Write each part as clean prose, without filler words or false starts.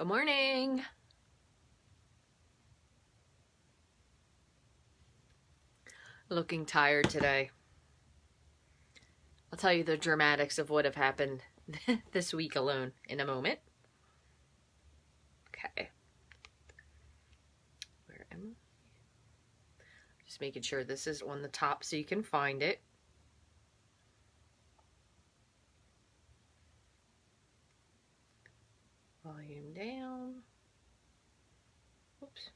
Good morning. Looking tired today. I'll tell you the dramatics of what have happened this week alone in a moment. Okay. Where am I? Just making sure this is on the top so you can find it. Volume down. Oops.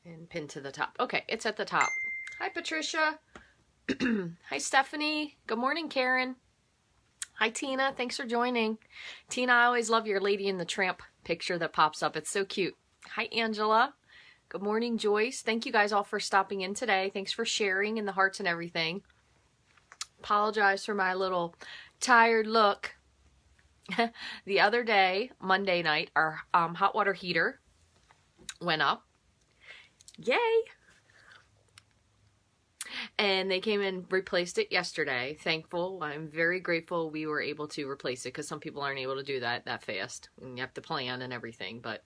And pin to the top. Okay, it's at the top. Hi, Patricia. Hi, Stephanie. Good morning, Karen. Hi, Tina. Thanks for joining. Tina, I always love your Lady in the Tramp picture that pops up. It's so cute. Hi, Angela. Good morning, Joyce. Thank you guys all for stopping in today. Thanks for sharing and the hearts and everything. Apologize for my little tired look. The other day, Monday night, our hot water heater went up. Yay! And they came and replaced it yesterday. Thankful. I'm very grateful we were able to replace it because some people aren't able to do that fast. And you have to plan and everything. But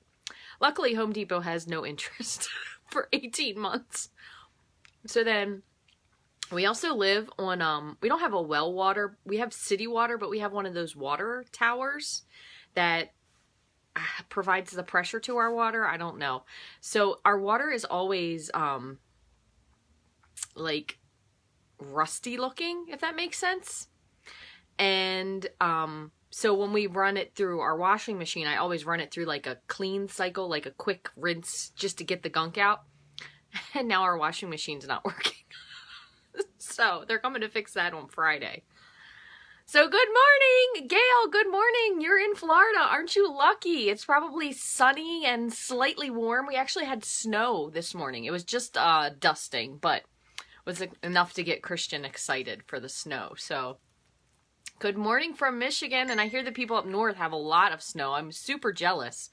luckily, Home Depot has no interest for 18 months. So then we also live on, we don't have a well water. We have city water, but we have one of those water towers that provides the pressure to our water. I don't know. So our water is always like rusty looking, if that makes sense. And so when we run it through our washing machine, I always run it through like a clean cycle, like a quick rinse just to get the gunk out. And now our washing machine's not working. So they're coming to fix that on Friday. So good morning, Gail. Good morning. You're in Florida. Aren't you lucky? It's probably sunny and slightly warm. We actually had snow this morning. It was just dusting, but was enough to get Christian excited for the snow. So good morning from Michigan. And I hear the people up north have a lot of snow. I'm super jealous.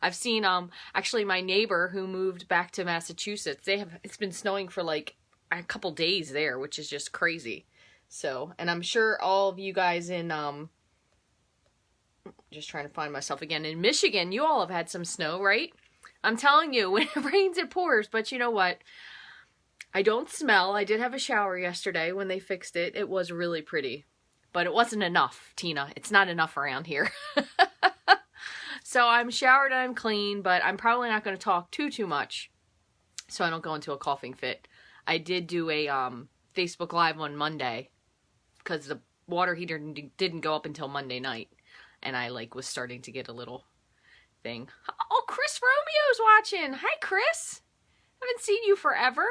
I've seen actually my neighbor who moved back to Massachusetts. It's been snowing for like a couple days there, which is just crazy. So, and I'm sure all of you guys in, just trying to find myself again, in Michigan, you all have had some snow, right? I'm telling you, when it rains, it pours, but you know what? I don't smell. I did have a shower yesterday when they fixed it. It was really pretty, but it wasn't enough, Tina. It's not enough around here. So I'm showered and I'm clean, but I'm probably not going to talk too much so I don't go into a coughing fit. I did do a Facebook Live on Monday because the water heater didn't go up until Monday night, and I was starting to get a little thing. Oh, Chris Romeo's watching. Hi, Chris. Haven't seen you forever.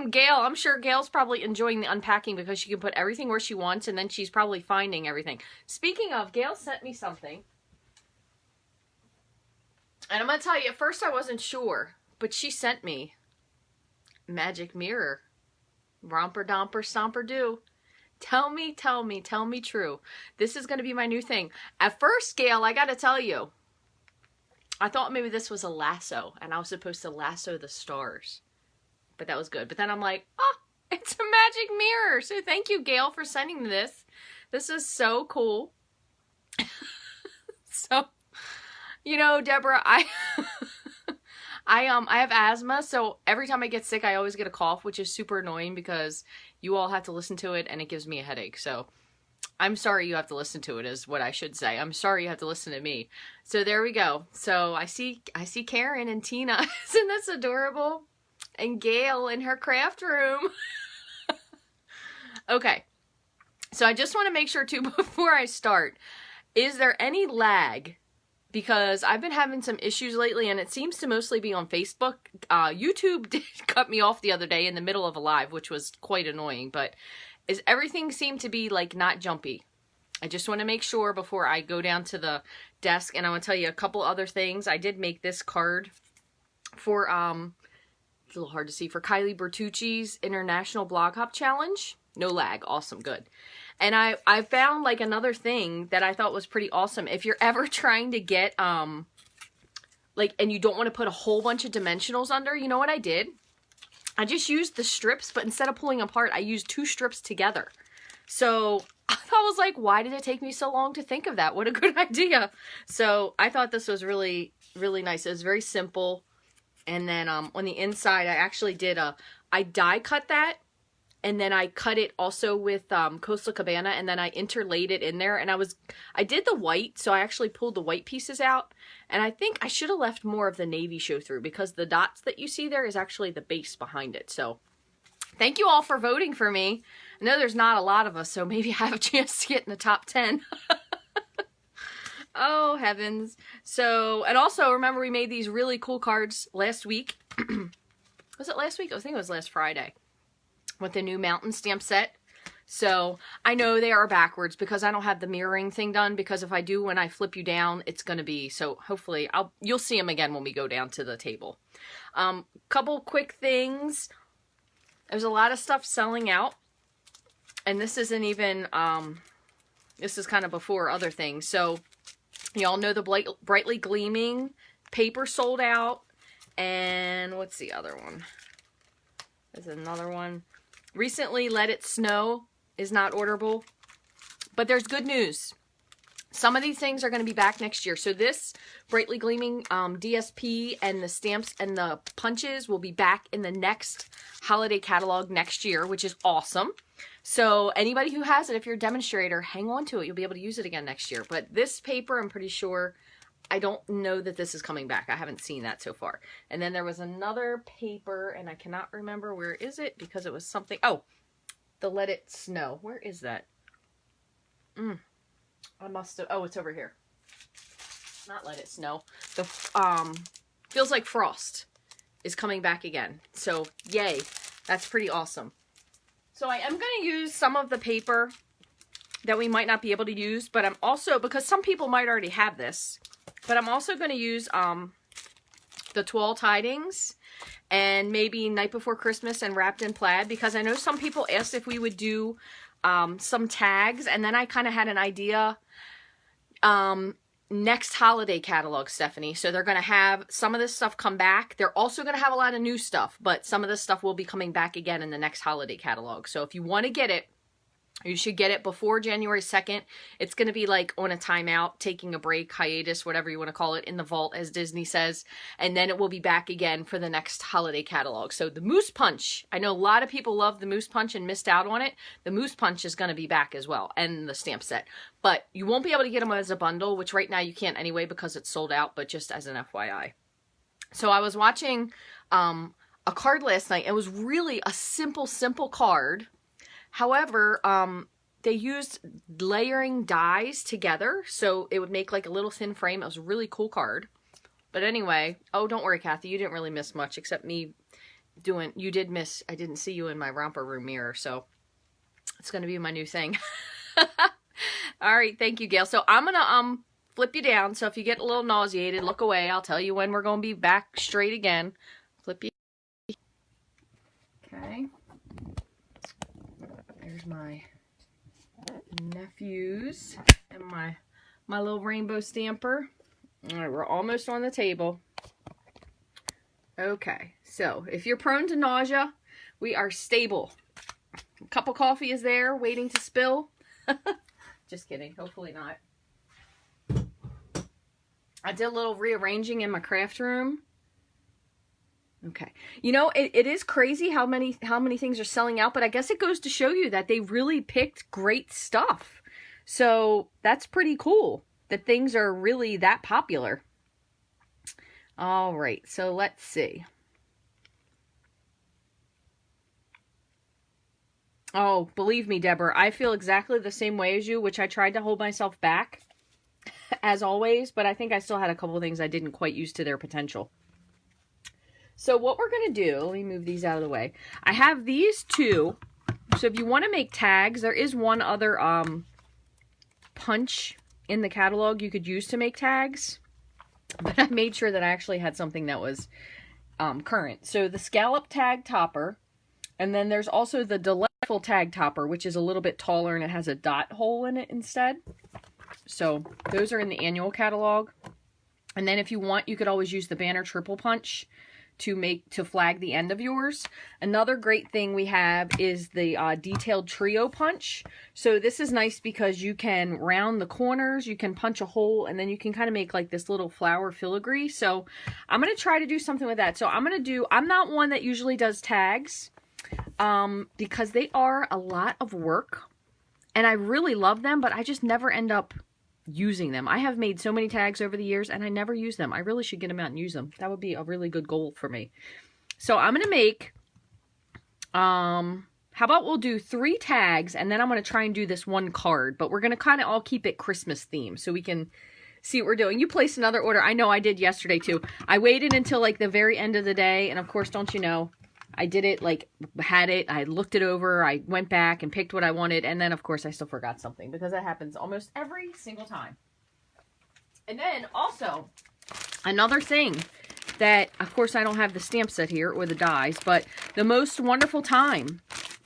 Gail, I'm sure Gail's probably enjoying the unpacking because she can put everything where she wants, and then she's probably finding everything. Speaking of, Gail sent me something. And I'm going to tell you, at first I wasn't sure, but she sent me magic mirror. Romper domper stomper do. Tell me true. This is going to be my new thing. At first, Gail, I got to tell you, I thought maybe this was a lasso and I was supposed to lasso the stars. But that was good. But then I'm like, oh, it's a magic mirror. So thank you, Gail, for sending this. This is so cool. So, you know, Deborah, I have asthma, so every time I get sick, I always get a cough, which is super annoying because you all have to listen to it, and it gives me a headache. So I'm sorry you have to listen to it, is what I should say. I'm sorry you have to listen to me. So there we go. So I see Karen and Tina. Isn't this adorable? And Gail in her craft room. Okay. So I just want to make sure, too, before I start, is there any lag? Because I've been having some issues lately, and it seems to mostly be on Facebook. YouTube did cut me off the other day in the middle of a live, which was quite annoying. But everything seemed to be, not jumpy. I just want to make sure before I go down to the desk. And I want to tell you a couple other things. I did make this card for, it's a little hard to see, for Kylie Bertucci's International Blog Hop Challenge. No lag. Awesome. Good. And I found another thing that I thought was pretty awesome. If you're ever trying to get, and you don't want to put a whole bunch of dimensionals under, you know what I did? I just used the strips, but instead of pulling apart, I used 2 strips together. So I was like, why did it take me so long to think of that? What a good idea. So I thought this was really, really nice. It was very simple. And then on the inside, I actually did I die cut that. And then I cut it also with Coastal Cabana, and then I interlaid it in there. And I did the white, so I actually pulled the white pieces out. And I think I should have left more of the navy show through, because the dots that you see there is actually the base behind it. So thank you all for voting for me. I know there's not a lot of us, so maybe I have a chance to get in the top 10. Oh, heavens. So, and also remember we made these really cool cards last week. Was it last week? I think it was last Friday. With the new mountain stamp set. So I know they are backwards because I don't have the mirroring thing done, because if I do, when I flip you down, it's going to be, so hopefully you'll see them again when we go down to the table. Couple quick things. There's a lot of stuff selling out, and this isn't even, this is kind of before other things. So y'all know the brightly gleaming paper sold out, and what's the other one? There's another one. Recently, Let It Snow is not orderable, but there's good news. Some of these things are going to be back next year. So this brightly gleaming DSP and the stamps and the punches will be back in the next holiday catalog next year, which is awesome. So anybody who has it, if you're a demonstrator, hang on to it. You'll be able to use it again next year. But this paper, I'm pretty sure, I don't know that this is coming back. I haven't seen that so far. And then there was another paper, and I cannot remember where is it, because it was something. Oh, the Let It Snow. Where is that? I must have. Oh, it's over here. Not Let It Snow. The Feels Like Frost is coming back again. So yay, that's pretty awesome. So I am going to use some of the paper that we might not be able to use, but I'm also, because some people might already have this. But I'm also going to use the Tall Tidings and maybe Night Before Christmas and Wrapped in Plaid, because I know some people asked if we would do some tags, and then I kind of had an idea next holiday catalog, Stephanie. So they're going to have some of this stuff come back. They're also going to have a lot of new stuff, but some of this stuff will be coming back again in the next holiday catalog. So if you want to get it, you should get it before January 2nd. It's going to be like on a timeout, taking a break, hiatus, whatever you want to call it, in the vault, as Disney says. And then it will be back again for the next holiday catalog. So the Moose Punch, I know a lot of people love the Moose Punch and missed out on it. The Moose Punch is going to be back as well, and the stamp set. But you won't be able to get them as a bundle, which right now you can't anyway because it's sold out, but just as an FYI. So I was watching a card last night. It was really a simple card. However, they used layering dies together, so it would make like a little thin frame. It was a really cool card. But anyway, oh, don't worry, Kathy, you didn't really miss much except me doing, you did miss, I didn't see you in my romper room mirror, so it's going to be my new thing. All right, thank you, Gail. So I'm going to flip you down, so if you get a little nauseated, look away. I'll tell you when we're going to be back straight again. Flip you. Okay. There's my nephews and my little rainbow stamper. All right, we're almost on the table. Okay, so if you're prone to nausea, we are stable. A cup of coffee is there waiting to spill. Just kidding, hopefully not. I did a little rearranging in my craft room. Okay. You know, it is crazy how many things are selling out, but I guess it goes to show you that they really picked great stuff. So that's pretty cool that things are really that popular. All right, so let's see. Oh, believe me, Deborah, I feel exactly the same way as you, which I tried to hold myself back, as always, but I think I still had a couple of things I didn't quite use to their potential. So what we're going to do, let me move these out of the way. I have these two. So if you want to make tags, there is one other punch in the catalog you could use to make tags. But I made sure that I actually had something that was current. So the scallop tag topper. And then there's also the delightful tag topper, which is a little bit taller and it has a dot hole in it instead. So those are in the annual catalog. And then if you want, you could always use the banner triple punch to flag the end of yours. Another great thing we have is the detailed trio punch. So this is nice because you can round the corners, you can punch a hole, and then you can kind of make like this little flower filigree. So I'm going to try to do something with that. So I'm not one that usually does tags because they are a lot of work and I really love them, but I just never end up using them. I have made so many tags over the years and I never use them. I really should get them out and use them. That would be a really good goal for me. So I'm going to make, how about we'll do 3 tags and then I'm going to try and do this one card, but we're going to kind of all keep it Christmas themed so we can see what we're doing. You placed another order. I know I did yesterday too. I waited until like the very end of the day. And of course, don't you know, I did it, like, had it, I looked it over, I went back and picked what I wanted, and then, of course, I still forgot something, because that happens almost every single time. And then, also, another thing that, of course, I don't have the stamp set here, or the dies, but the Most Wonderful Time.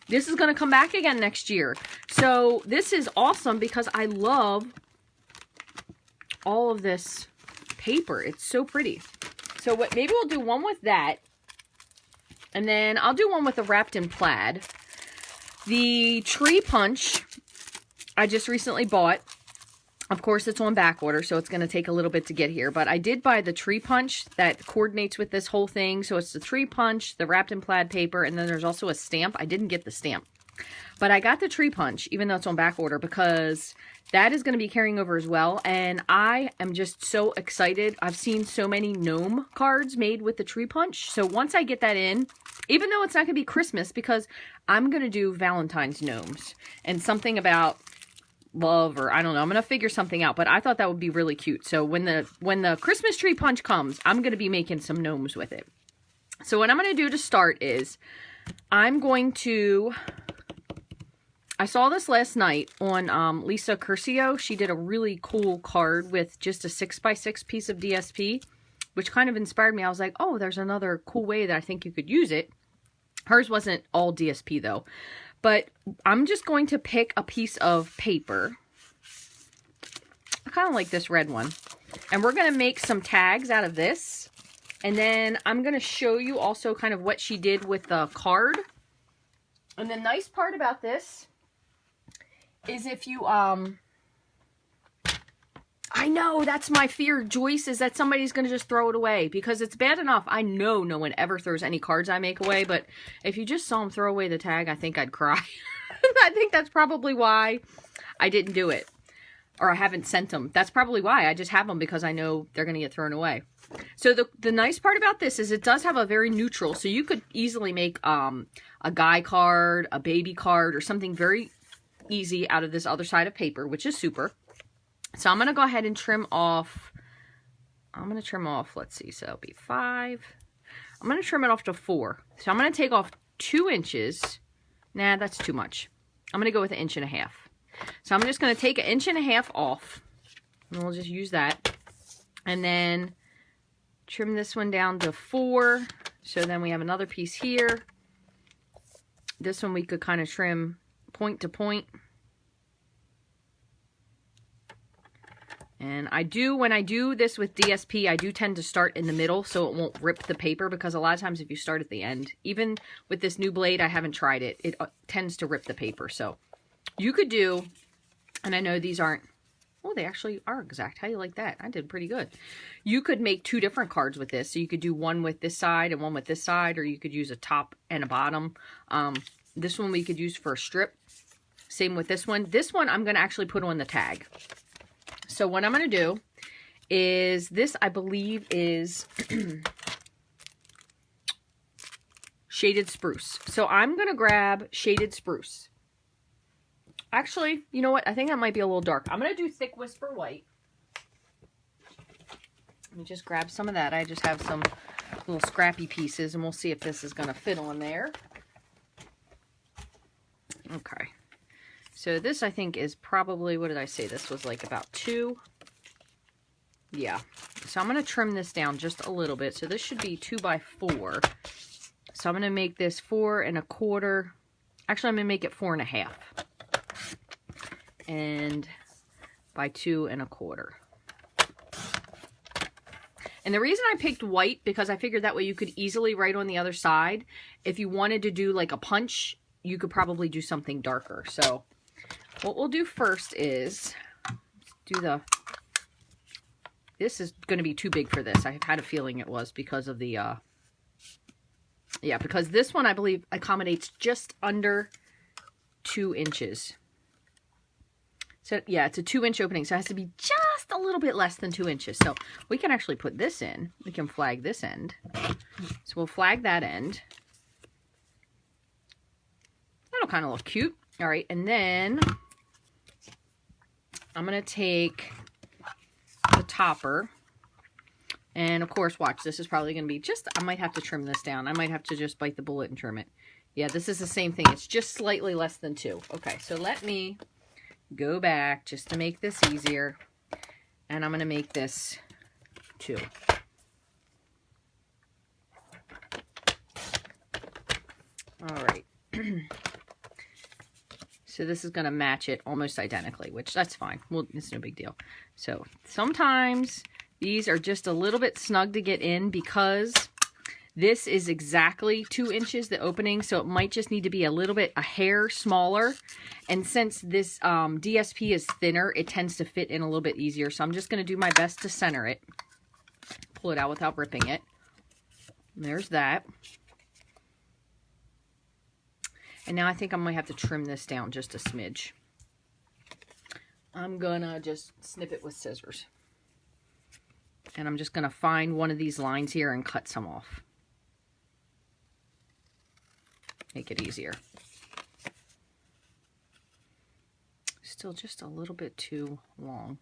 This is going to come back again next year. So, this is awesome, because I love all of this paper. It's so pretty. So, maybe we'll do one with that. And then I'll do one with the wrapped in plaid. The tree punch I just recently bought. Of course, it's on back order, so it's going to take a little bit to get here. But I did buy the tree punch that coordinates with this whole thing. So it's the tree punch, the wrapped in plaid paper, and then there's also a stamp. I didn't get the stamp. But I got the tree punch, even though it's on back order, because that is going to be carrying over as well. And I am just so excited. I've seen so many gnome cards made with the tree punch. So once I get that in, even though it's not going to be Christmas, because I'm going to do Valentine's gnomes and something about love, or I don't know. I'm going to figure something out, but I thought that would be really cute. So when the Christmas tree punch comes, I'm going to be making some gnomes with it. So what I'm going to do to start is I'm going to... I saw this last night on Lisa Curcio. She did a really cool card with just a 6x6 piece of DSP, which kind of inspired me. I was like, oh, there's another cool way that I think you could use it. Hers wasn't all DSP though. But I'm just going to pick a piece of paper. I kind of like this red one. And we're going to make some tags out of this. And then I'm going to show you also kind of what she did with the card. And the nice part about this is if you, I know, that's my fear, Joyce, is that somebody's going to just throw it away, because it's bad enough. I know no one ever throws any cards I make away, but if you just saw them throw away the tag, I think I'd cry. I think that's probably why I didn't do it, or I haven't sent them. That's probably why. I just have them because I know they're going to get thrown away. So the nice part about this is it does have a very neutral, so you could easily make a guy card, a baby card, or something very easy out of this other side of paper, which is super. So I'm going to go ahead and trim off, let's see, so it'll be 5. I'm going to trim it off to 4. So I'm going to take off 2 inches. Nah, that's too much. I'm going to go with 1.5 inches. So I'm just going to take 1.5 inches off, and we'll just use that. And then trim this one down to 4. So then we have another piece here. This one we could kind of trim point to point. And I do, when I do this with DSP, I do tend to start in the middle so it won't rip the paper, because a lot of times if you start at the end, even with this new blade, I haven't tried it, it tends to rip the paper. So you could do, and I know these aren't, oh, they actually are exact. How do you like that? I did pretty good. You could make 2 different cards with this. So you could do one with this side and one with this side, or you could use a top and a bottom. This one we could use for a strip. Same with this one. This one I'm going to actually put on the tag. So what I'm going to do is this, I believe, is Shaded Spruce. So I'm going to grab Shaded Spruce. Actually, you know what? I think that might be a little dark. I'm going to do Thick Whisper White. Let me just grab some of that. I just have some little scrappy pieces, and we'll see if this is going to fit on there. Okay. So this, I think, is probably, what did I say? This was like about 2. Yeah. So I'm going to trim this down just a little bit. So this should be 2 by 4. So I'm going to make this 4 1/4. Actually, I'm going to make it 4 1/2. And by 2 1/4. And the reason I picked white, because I figured that way you could easily write on the other side. If you wanted to do like a punch, you could probably do something darker. So what we'll do first is do the, this is going to be too big for this. I had a feeling it was because of the, yeah, because this one I believe accommodates just under 2 inches. So yeah, it's a 2-inch opening, so it has to be just a little bit less than 2 inches. So we can actually put this in. We can flag this end. So we'll flag that end. That'll kind of look cute. All right, and then I'm going to take the topper. And of course, watch, this is probably going to be just, I might have to trim this down. I might have to just bite the bullet and trim it. Yeah, this is the same thing. It's just slightly less than 2. Okay, so let me go back just to make this easier. And I'm going to make this 2. All right. So this is going to match it almost identically, which that's fine. Well, it's no big deal. So sometimes these are just a little bit snug to get in because this is exactly 2 inches, the opening, so it might just need to be a hair smaller. And since this DSP is thinner, it tends to fit in a little bit easier. So I'm just going to do my best to center it. Pull it out without ripping it. And there's that. And now I think I might have to trim this down just a smidge. I'm going to just snip it with scissors. And I'm just going to find one of these lines here and cut some off. Make it easier. Still just a little bit too long.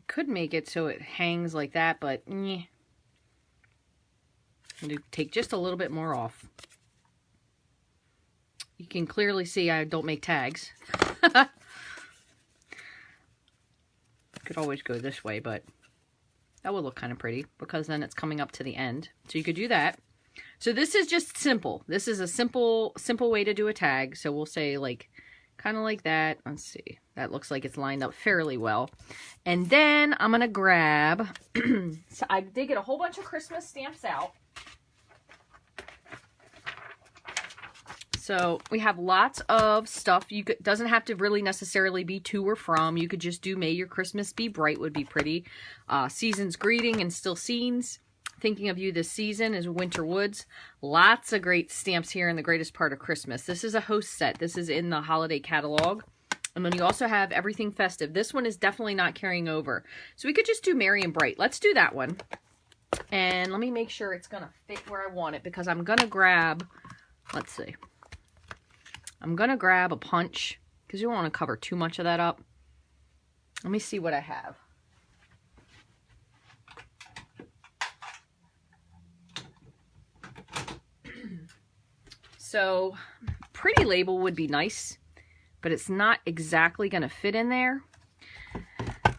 Could make it so it hangs like that, but I'm going to take just a little bit more off. You can clearly see I don't make tags. Could always go this way, but that would look kind of pretty because then it's coming up to the end. So you could do that. So this is just simple. This is a simple way to do a tag. So we'll say like, kind of like that. Let's see. That looks like it's lined up fairly well. And then I'm going to grab, so I did get a whole bunch of Christmas stamps out. So we have lots of stuff. Doesn't have to really necessarily be to or from. You could just do May Your Christmas Be Bright would be pretty. Season's Greeting and Still Scenes. Thinking of You This Season is Winter Woods. Lots of great stamps here in the greatest part of Christmas. This is a host set. This is in the holiday catalog. And then you also have Everything Festive. This one is definitely not carrying over. So we could just do Merry and Bright. Let's do that one. And let me make sure it's going to fit where I want it because I'm going to grab, let's see. I'm going to grab a punch because you don't want to cover too much of that up. Let me see what I have. So, pretty label would be nice, but it's not exactly going to fit in there. I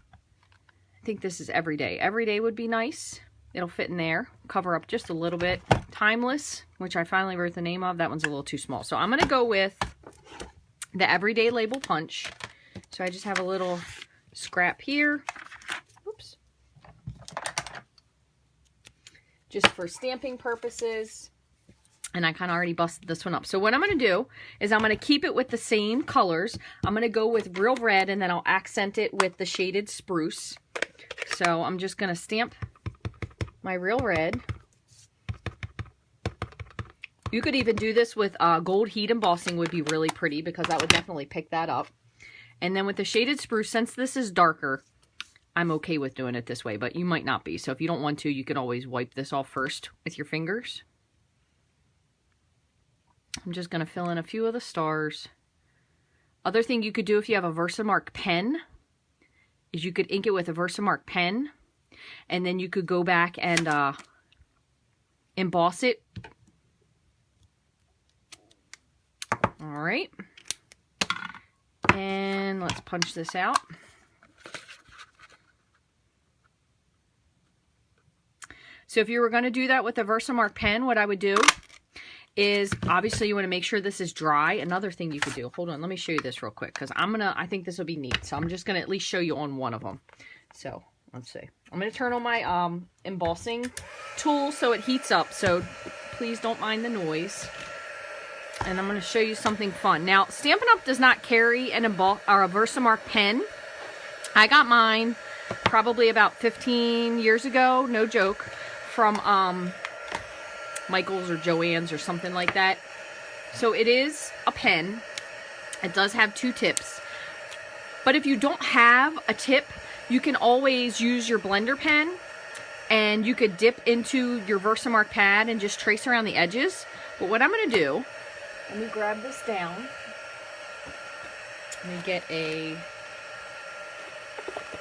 think this is Everyday. Everyday would be nice. It'll fit in there. Cover up just a little bit. Timeless, which I finally wrote the name of. That one's a little too small. So I'm going to go with the Everyday Label Punch. So I just have a little scrap here. Oops. Just for stamping purposes. And I kind of already busted this one up. So what I'm going to do is I'm going to keep it with the same colors. I'm going to go with Real Red and then I'll accent it with the shaded Spruce. So I'm just going to stamp my Real Red. You could even do this with gold heat embossing would be really pretty because that would definitely pick that up. And then with the shaded Spruce, since this is darker, I'm okay with doing it this way, but you might not be. So if you don't want to, you can always wipe this off first with your fingers. I'm just going to fill in a few of the stars. Other thing you could do if you have a Versamark pen is you could ink it with a Versamark pen. And then you could go back and emboss it. All right. And let's punch this out. So if you were going to do that with a Versamark pen, what I would do is obviously you want to make sure this is dry. Another thing you could do, hold on, let me show you this real quick because I think this will be neat. So I'm just going to at least show you on one of them. So let's see. I'm going to turn on my embossing tool so it heats up. So please don't mind the noise. And I'm going to show you something fun. Now, Stampin' Up! Does not carry an a Versamark pen. I got mine probably about 15 years ago, no joke, from Michael's or Joann's or something like that. So it is a pen. It does have 2 tips. But if you don't have a tip, you can always use your blender pen, and you could dip into your Versamark pad and just trace around the edges. But what I'm going to do, let me grab this down. Let me get a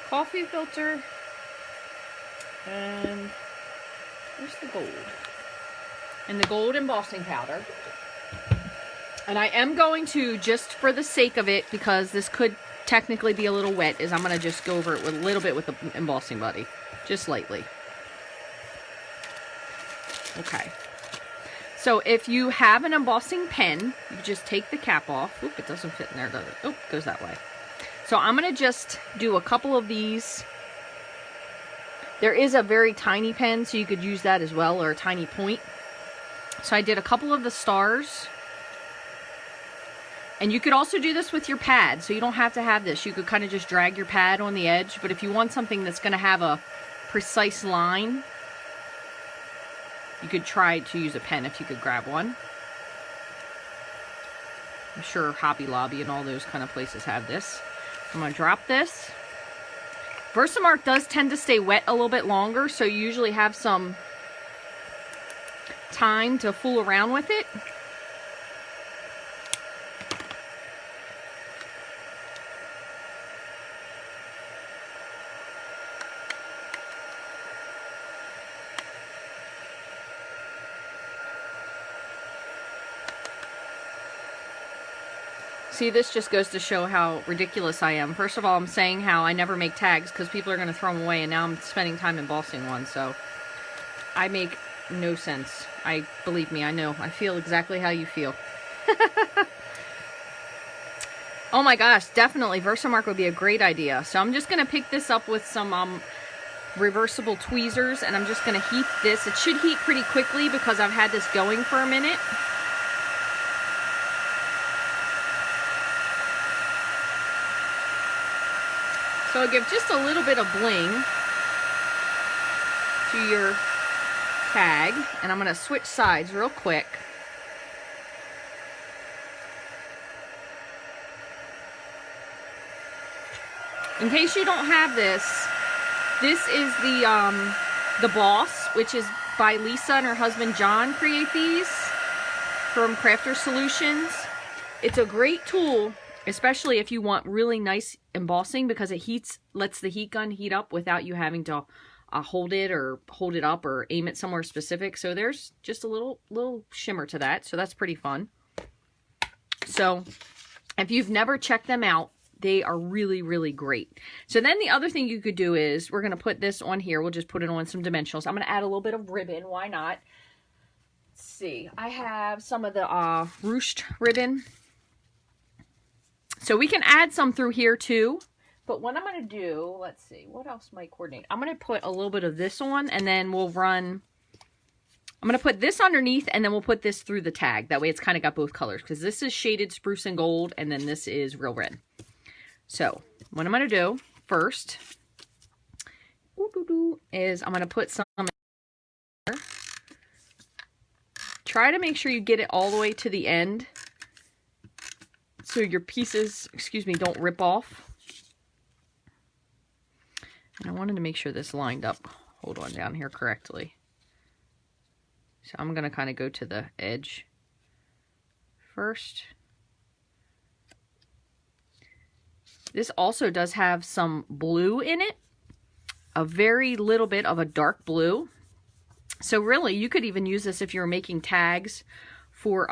coffee filter, and where's the gold? And the gold embossing powder. And I am going to, just for the sake of it, because this could technically be a little wet, is I'm going to just go over it with a little bit with the embossing buddy. Just lightly. Okay. So if you have an embossing pen, you just take the cap off. Oop, it doesn't fit in there, does it? Oh, it goes that way. So I'm going to just do a couple of these. There is a very tiny pen, so you could use that as well, or a tiny point. So I did a couple of the stars. And you could also do this with your pad, so you don't have to have this. You could kind of just drag your pad on the edge, but if you want something that's going to have a precise line, you could try to use a pen if you could grab one. I'm sure Hobby Lobby and all those kind of places have this. I'm going to drop this. Versamark does tend to stay wet a little bit longer, so you usually have some time to fool around with it. See, this just goes to show how ridiculous I am. First of all, I'm saying how I never make tags because people are going to throw them away, and now I'm spending time embossing one, so I make no sense. Believe me, I know. I feel exactly how you feel. Oh my gosh, definitely Versamark would be a great idea. So I'm just going to pick this up with some reversible tweezers, and I'm just going to heat this. It should heat pretty quickly because I've had this going for a minute. So I'll give just a little bit of bling to your tag, and I'm going to switch sides real quick. In case you don't have this, this is the Boss, which is by Lisa and her husband John create these from Crafter Solutions. It's a great tool, especially if you want really nice embossing, because it lets the heat gun heat up without you having to hold it up or aim it somewhere specific. So there's just a little shimmer to that. So that's pretty fun. So if you've never checked them out, they are really, really great. So then the other thing you could do is, we're going to put this on here. We'll just put it on some dimensionals. I'm going to add a little bit of ribbon. Why not? Let's see. I have some of the ruched ribbon. So we can add some through here too. But what I'm going to do, let's see, what else might coordinate? I'm going to put a little bit of this on, and then we'll run, I'm going to put this underneath, and then we'll put this through the tag. That way it's kind of got both colors, because this is shaded spruce and gold, and then this is real red. So what I'm going to do first is I'm going to put some in there. Try to make sure you get it all the way to the end, so your pieces, excuse me, don't rip off. And I wanted to make sure this lined up, hold on, down here correctly. So I'm going to kind of go to the edge first. This also does have some blue in it, a very little bit of a dark blue. So really, you could even use this if you're making tags for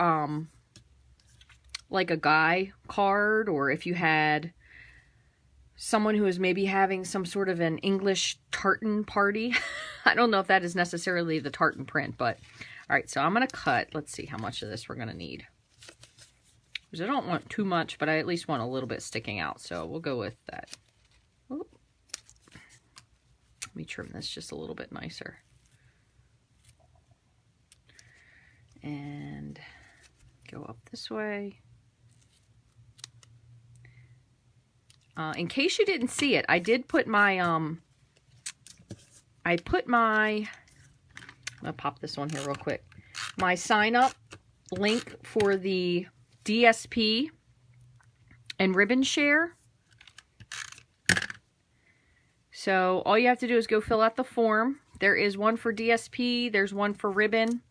like a guy card, or if you had someone who is maybe having some sort of an English tartan party. I don't know if that is necessarily the tartan print, but all right, so I'm going to cut. Let's see how much of this we're going to need. Because I don't want too much, but I at least want a little bit sticking out, so we'll go with that. Oop. Let me trim this just a little bit nicer. And go up this way. In case you didn't see it, I did put my, I'm gonna pop this on here real quick. My sign up link for the DSP and ribbon share. So all you have to do is go fill out the form. There is one for DSP, there's one for ribbon.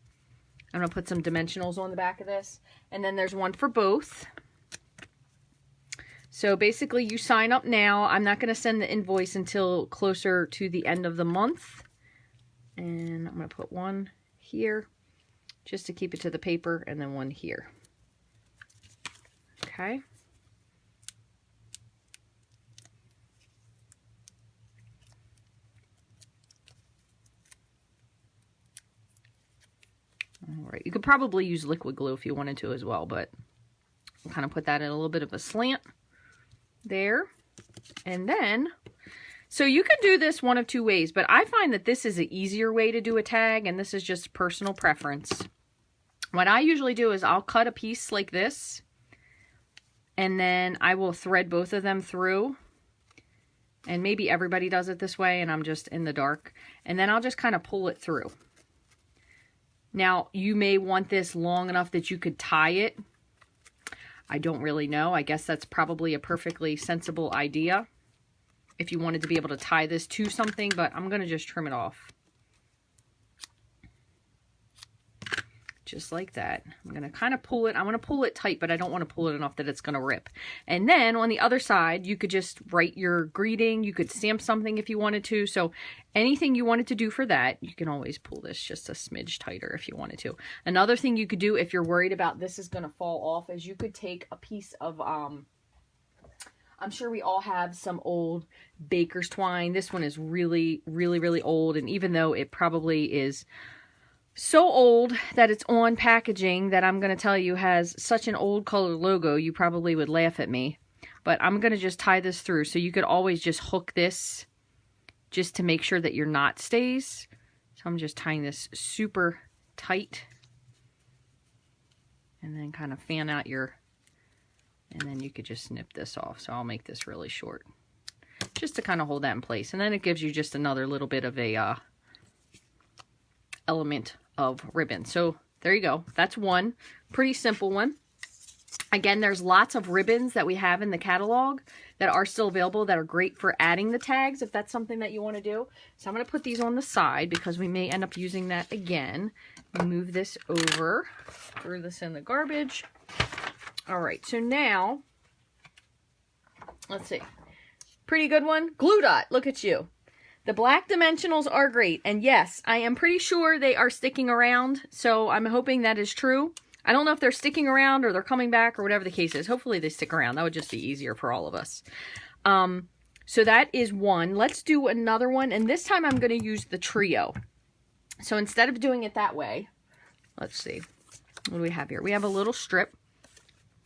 I'm gonna put some dimensionals on the back of this. And then there's one for both. So basically you sign up now. I'm not going to send the invoice until closer to the end of the month. And I'm going to put one here just to keep it to the paper, and then one here. Okay. All right. You could probably use liquid glue if you wanted to as well, but I'll kind of put that in a little bit of a slant. There. And then, so you can do this one of two ways, but I find that this is an easier way to do a tag, and this is just personal preference. What I usually do is I'll cut a piece like this, and then I will thread both of them through, and maybe everybody does it this way and I'm just in the dark, and then I'll just kind of pull it through. Now, you may want this long enough that you could tie it. I don't really know. I guess that's probably a perfectly sensible idea if you wanted to be able to tie this to something, but I'm going to just trim it off. Just like that. I'm going to kind of pull it. I want to pull it tight, but I don't want to pull it enough that it's going to rip. And then on the other side, you could just write your greeting. You could stamp something if you wanted to. So anything you wanted to do for that, you can always pull this just a smidge tighter if you wanted to. Another thing you could do if you're worried about this is going to fall off is you could take a piece of, I'm sure we all have some old baker's twine. This one is really, really, really old. And even though it probably is so old that it's on packaging that I'm going to tell you has such an old color logo, you probably would laugh at me. But I'm going to just tie this through. So you could always just hook this just to make sure that your knot stays. So I'm just tying this super tight. And then kind of fan out your, and then you could just snip this off. So I'll make this really short just to kind of hold that in place. And then it gives you just another little bit of a element of ribbon. So there you go. That's one pretty simple one. Again, there's lots of ribbons that we have in the catalog that are still available that are great for adding the tags if that's something that you want to do. So I'm going to put these on the side because we may end up using that again. Move this over. Throw this in the garbage. All right, so now, let's see. Pretty good one. Glue dot. Look at you. The black dimensionals are great, and yes, I am pretty sure they are sticking around, so I'm hoping that is true. I don't know if they're sticking around or they're coming back or whatever the case is. Hopefully they stick around. That would just be easier for all of us. So that is one. Let's do another one, and this time I'm going to use the trio. So instead of doing it that way, let's see. What do we have here? We have a little strip.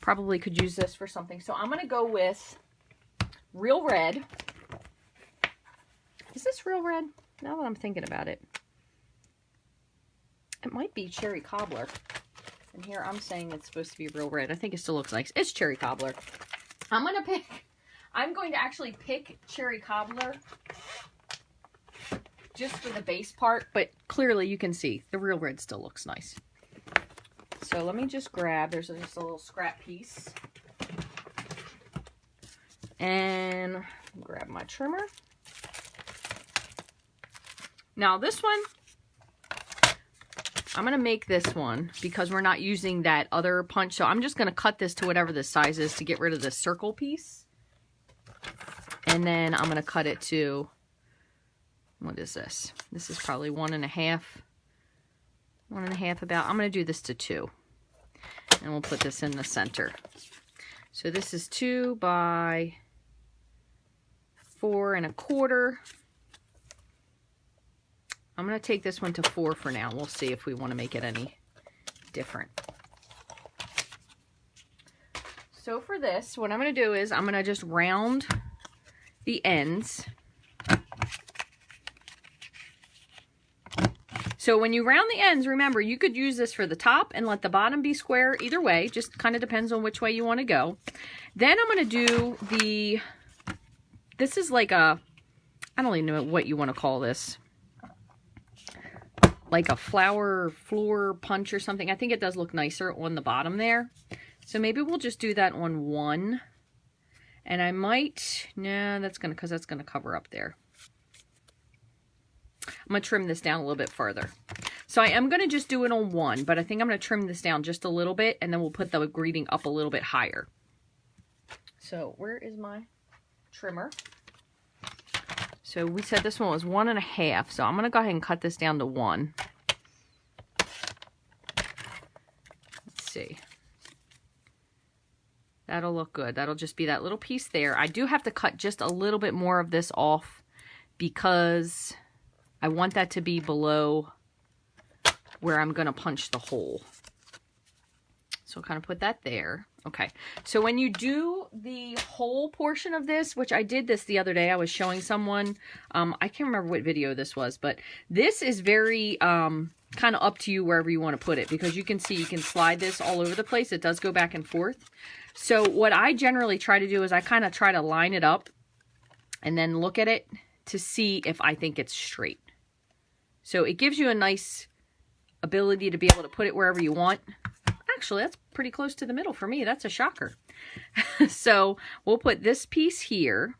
Probably could use this for something. So I'm going to go with Real Red. Is this Real Red? Now that I'm thinking about it. It might be Cherry Cobbler. And here I'm saying it's supposed to be Real Red. I think it still looks like it's Cherry Cobbler. I'm going to actually pick Cherry Cobbler just for the base part, but clearly you can see the Real Red still looks nice. So let me just grab, there's just a little scrap piece. And grab my trimmer. Now this one, I'm going to make this one because we're not using that other punch. So I'm just going to cut this to whatever the size is to get rid of the circle piece. And then I'm going to cut it to, what is this? This is probably 1.5. 1.5 about. I'm going to do this to 2. And we'll put this in the center. So this is 2 by 4.25. I'm going to take this one to 4 for now. We'll see if we want to make it any different. So for this, what I'm going to do is I'm going to just round the ends. So when you round the ends, remember, you could use this for the top and let the bottom be square. Either way, just kind of depends on which way you want to go. Then I'm going to do the, this is like a, I don't even know what you want to call this. Like a flower punch or something. I think it does look nicer on the bottom there. So maybe we'll just do that on one. And I might, no, that's going to, because that's going to cover up there. I'm going to trim this down a little bit further. So I am going to just do it on one, but I think I'm going to trim this down just a little bit, and then we'll put the greeting up a little bit higher. So where is my trimmer? So we said this one was 1.5, so I'm going to go ahead and cut this down to 1. Let's see. That'll look good. That'll just be that little piece there. I do have to cut just a little bit more of this off because I want that to be below where I'm going to punch the hole. So I'll kind of put that there. Okay, so when you do the whole portion of this, which I did this the other day, I was showing someone, I can't remember what video this was, but this is very kind of up to you wherever you want to put it, because you can see you can slide this all over the place. It does go back and forth. So what I generally try to do is I kind of try to line it up and then look at it to see if I think it's straight. So it gives you a nice ability to be able to put it wherever you want. Actually, that's pretty close to the middle for me. That's a shocker. So we'll put this piece here.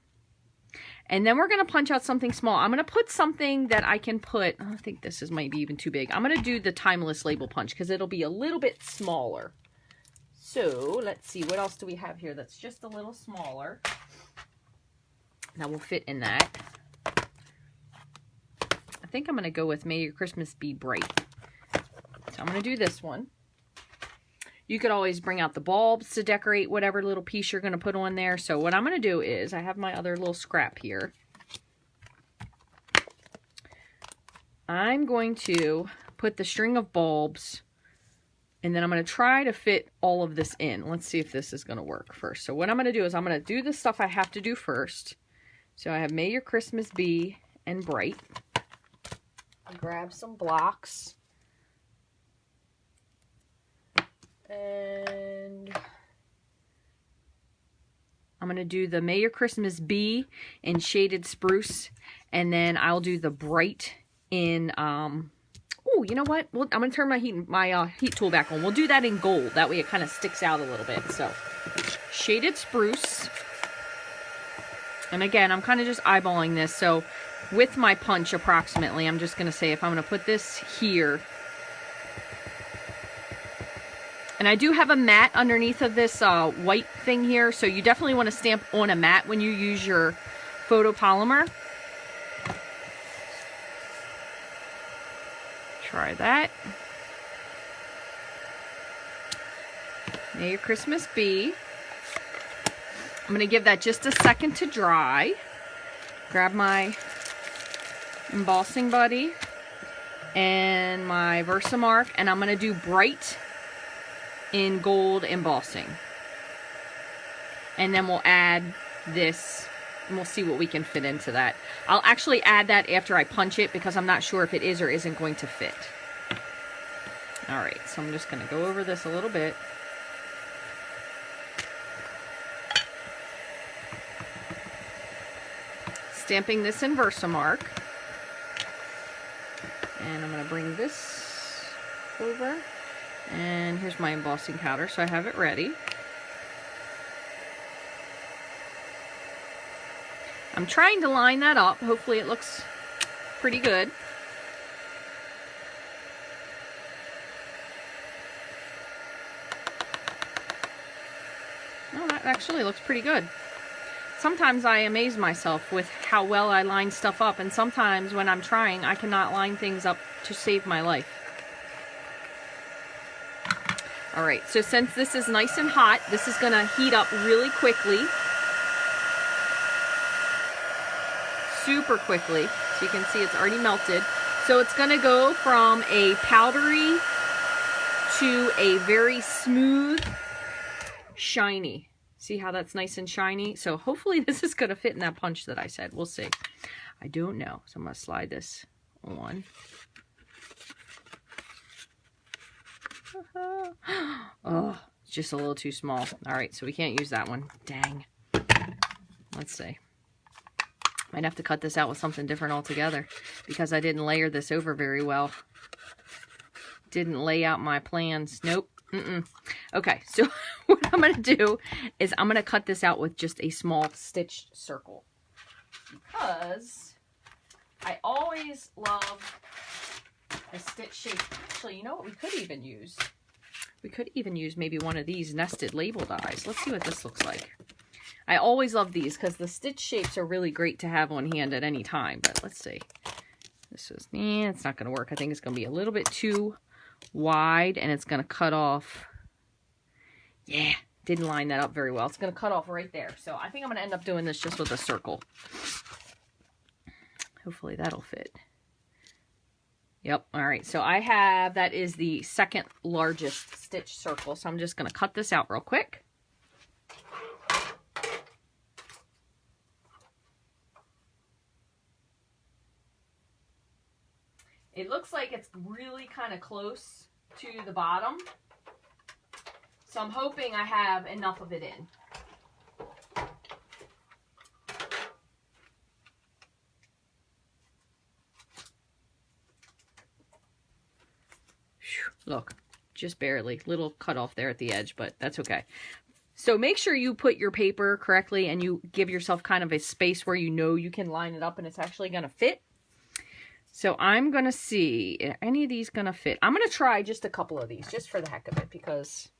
And then we're going to punch out something small. I'm going to put something that I can put. I think this is maybe even too big. I'm going to do the timeless label punch because it'll be a little bit smaller. So let's see. What else do we have here that's just a little smaller? That will fit in that. I think I'm going to go with May Your Christmas Be Bright. So I'm going to do this one. You could always bring out the bulbs to decorate whatever little piece you're going to put on there. So what I'm going to do is, I have my other little scrap here. I'm going to put the string of bulbs, and then I'm going to try to fit all of this in. Let's see if this is going to work first. So what I'm going to do is I'm going to do the stuff I have to do first. So I have May Your Christmas Be and Bright. I'll grab some blocks. And I'm going to do the May Your Christmas Be in Shaded Spruce. And then I'll do the Bright in, oh, you know what? Well, I'm going to turn my heat tool back on. We'll do that in gold. That way it kind of sticks out a little bit. So, Shaded Spruce. And again, I'm kind of just eyeballing this. So, with my punch approximately, I'm just going to say if I'm going to put this here. And I do have a mat underneath of this white thing here, so you definitely want to stamp on a mat when you use your photopolymer. Try that. May Your Christmas Be. I'm going to give that just a second to dry. Grab my embossing buddy and my Versamark, and I'm going to do Bright in gold embossing. And then we'll add this and we'll see what we can fit into that. I'll actually add that after I punch it because I'm not sure if it is or isn't going to fit. Alright, so I'm just going to go over this a little bit. Stamping this in Versamark. And I'm going to bring this over. And here's my embossing powder, so I have it ready. I'm trying to line that up. Hopefully it looks pretty good. Oh, that actually looks pretty good. Sometimes I amaze myself with how well I line stuff up, and sometimes when I'm trying, I cannot line things up to save my life. Alright, so since this is nice and hot, this is going to heat up really quickly. Super quickly. So you can see it's already melted. So it's going to go from a powdery to a very smooth, shiny. See how that's nice and shiny? So hopefully this is going to fit in that punch that I said. We'll see. I don't know. So I'm going to slide this on. Oh, it's just a little too small. All right, so we can't use that one. Dang. Let's see. Might have to cut this out with something different altogether because I didn't layer this over very well. Didn't lay out my plans. Nope. Okay, so what I'm going to do is I'm going to cut this out with just a small stitched circle because I always love a stitch shape. Actually, you know what we could even use? We could even use maybe one of these nested label dies. Let's see what this looks like. I always love these because the stitch shapes are really great to have on hand at any time. But let's see. This is, it's not going to work. I think it's going to be a little bit too wide and it's going to cut off. Yeah, didn't line that up very well. It's going to cut off right there. So I think I'm going to end up doing this just with a circle. Hopefully that'll fit. Yep. All right. So I have, that is the second largest stitch circle. So I'm just going to cut this out real quick. It looks like it's really kind of close to the bottom. So I'm hoping I have enough of it in. Look, just barely. Little cut off there at the edge, but that's okay. So make sure you put your paper correctly and you give yourself kind of a space where you know you can line it up and it's actually going to fit. So I'm going to see, are any of these going to fit? I'm going to try just a couple of these, just for the heck of it, because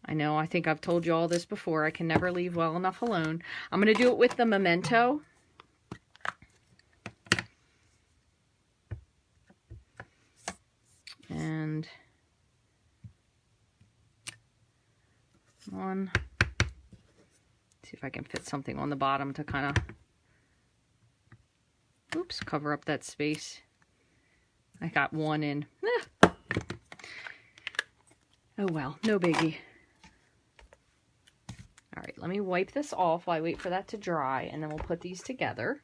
I think I've told you all this before. I can never leave well enough alone. I'm going to do it with the Memento. And one. See if I can fit something on the bottom to kind of, oops, cover up that space. I got one in. Oh well, no biggie. All right, let me wipe this off while I wait for that to dry, and then we'll put these together.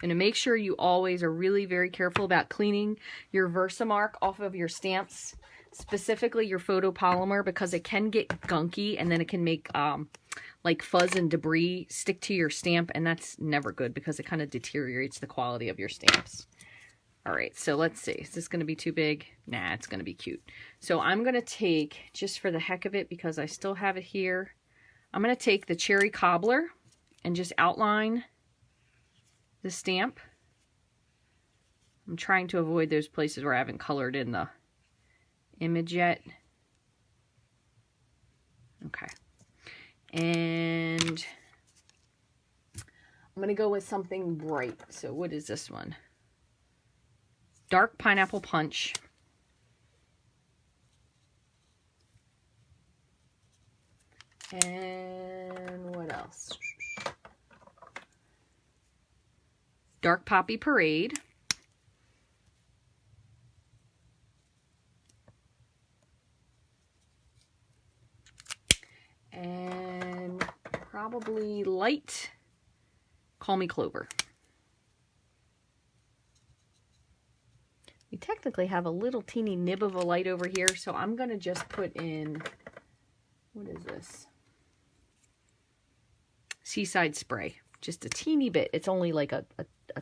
And to make sure you always are really very careful about cleaning your Versamark off of your stamps, specifically your photopolymer, because it can get gunky and then it can make like fuzz and debris stick to your stamp, and that's never good because it kind of deteriorates the quality of your stamps. All right, so let's see. Is this going to be too big? Nah, it's going to be cute. So I'm going to take, just for the heck of it, because I still have it here, I'm going to take the Cherry Cobbler and just outline the stamp. I'm trying to avoid those places where I haven't colored in the image yet. Okay. And I'm going to go with something bright. So what is this one? Dark Pineapple Punch. And what else? Dark Poppy Parade. And probably light Call Me Clover. We technically have a little teeny nib of a light over here, so I'm going to just put in, what is this? Seaside Spray. Just a teeny bit. It's only like a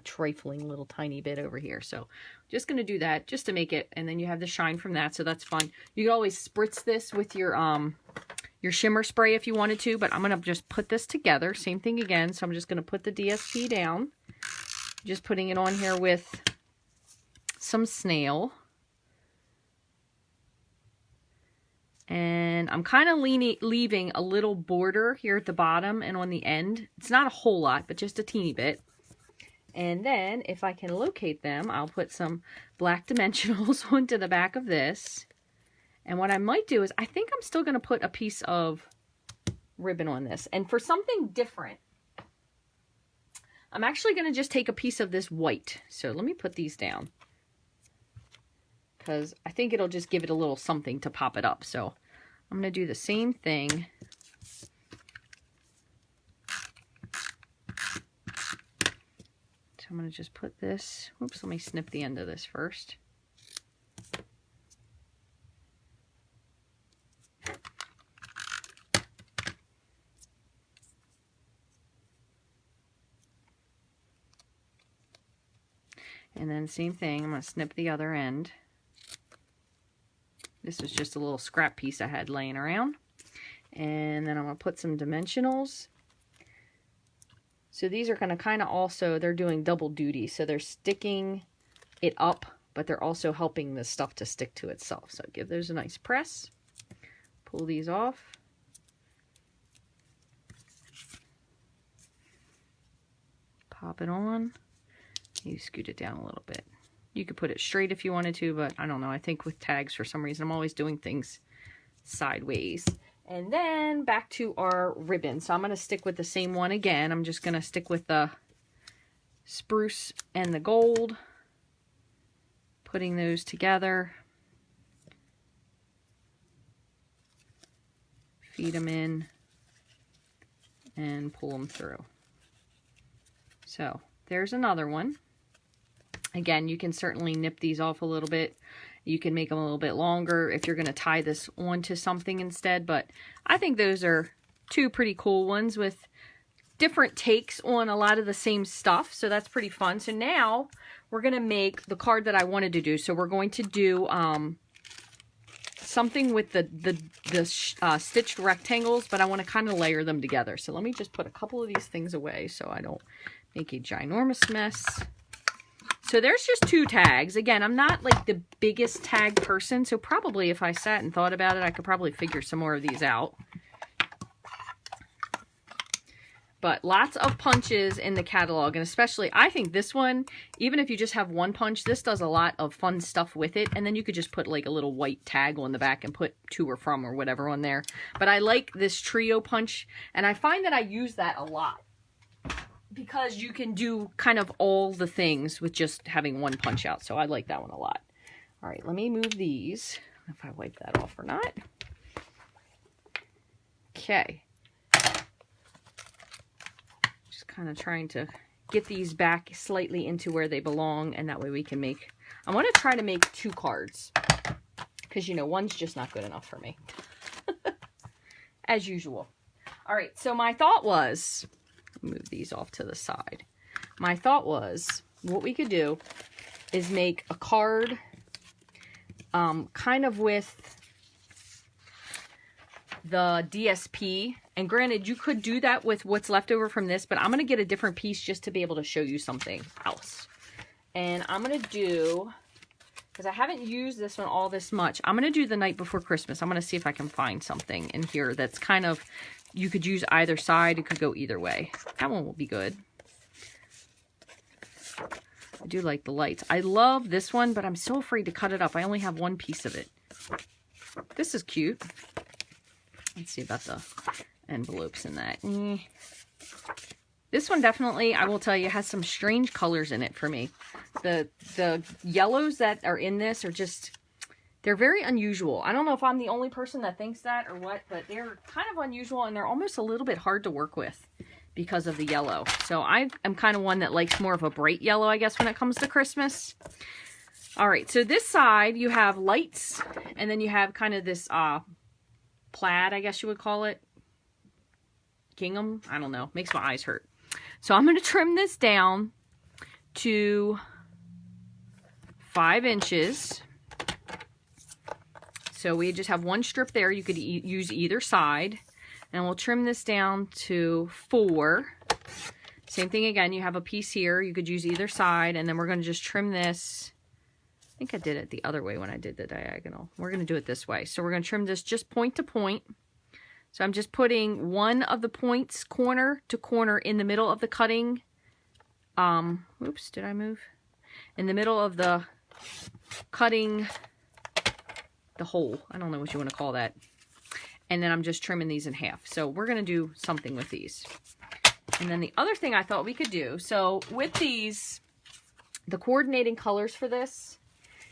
trifling little tiny bit over here. So just going to do that just to make it, and then you have the shine from that, so that's fun. You can always spritz this with your shimmer spray if you wanted to, but I'm going to just put this together. Same thing again. So I'm just going to put the DSP down. Just putting it on here with some snail. And I'm kind of leaving a little border here at the bottom and on the end. It's not a whole lot, but just a teeny bit. And then if I can locate them, I'll put some black dimensionals onto the back of this. And what I might do is, I think I'm still going to put a piece of ribbon on this. And for something different, I'm actually going to just take a piece of this white. So let me put these down, because I think it'll just give it a little something to pop it up. So I'm going to do the same thing. So I'm going to just put this, oops, let me snip the end of this first. And then same thing, I'm going to snip the other end. This was just a little scrap piece I had laying around. And then I'm going to put some dimensionals. So these are going to kind of also, they're doing double duty. So they're sticking it up, but they're also helping the stuff to stick to itself. So give those a nice press. Pull these off. Pop it on. You scoot it down a little bit. You could put it straight if you wanted to, but I don't know. I think with tags, for some reason, I'm always doing things sideways. And then back to our ribbon. So I'm going to stick with the same one again. I'm just going to stick with the spruce and the gold. Putting those together. Feed them in. And pull them through. So there's another one. Again, you can certainly nip these off a little bit. You can make them a little bit longer if you're going to tie this onto something instead. But I think those are two pretty cool ones with different takes on a lot of the same stuff. So that's pretty fun. So now we're going to make the card that I wanted to do. So we're going to do something with the stitched rectangles, but I want to kind of layer them together. So let me just put a couple of these things away so I don't make a ginormous mess. So there's just 2 tags. Again, I'm not like the biggest tag person, so probably if I sat and thought about it, I could probably figure some more of these out. But lots of punches in the catalog, and especially, I think this one, even if you just have 1 punch, this does a lot of fun stuff with it, and then you could just put like a little white tag on the back and put to or from or whatever on there. But I like this trio punch, and I find that I use that a lot, because you can do kind of all the things with just having 1 punch out. So I like that one a lot. All right, let me move these. I don't know if I wipe that off or not. Okay. Just kind of trying to get these back slightly into where they belong, and that way we can make, I want to try to make 2 cards, because, you know, one's just not good enough for me. As usual. All right, so my thought was, move these off to the side. My thought was, what we could do is make a card kind of with the DSP. And granted, you could do that with what's left over from this, but I'm going to get a different piece just to be able to show you something else. And I'm going to do, because I haven't used this one all this much, I'm going to do the night before Christmas. I'm going to see if I can find something in here that's kind of, you could use either side. It could go either way. That one will be good. I do like the lights. I love this one, but I'm so afraid to cut it up. I only have 1 piece of it. This is cute. Let's see about the envelopes in that. This one definitely, I will tell you, has some strange colors in it for me. The yellows that are in this are just, they're very unusual. I don't know if I'm the only person that thinks that or what, but they're kind of unusual, and they're almost a little bit hard to work with because of the yellow. So I am kind of one that likes more of a bright yellow, I guess, when it comes to Christmas. All right, so this side you have lights, and then you have kind of this plaid, I guess you would call it. Gingham? I don't know. Makes my eyes hurt. So I'm going to trim this down to 5 inches. So we just have 1 strip there. You could use either side. And we'll trim this down to 4. Same thing again. You have a piece here. You could use either side. And then we're going to just trim this. I think I did it the other way when I did the diagonal. We're going to do it this way. So we're going to trim this just point to point. So I'm just putting one of the points corner to corner in the middle of the cutting. Oops, did I move? In the middle of the cutting, the hole. I don't know what you want to call that. And then I'm just trimming these in half. So we're going to do something with these. And then the other thing I thought we could do, so with these, the coordinating colors for this,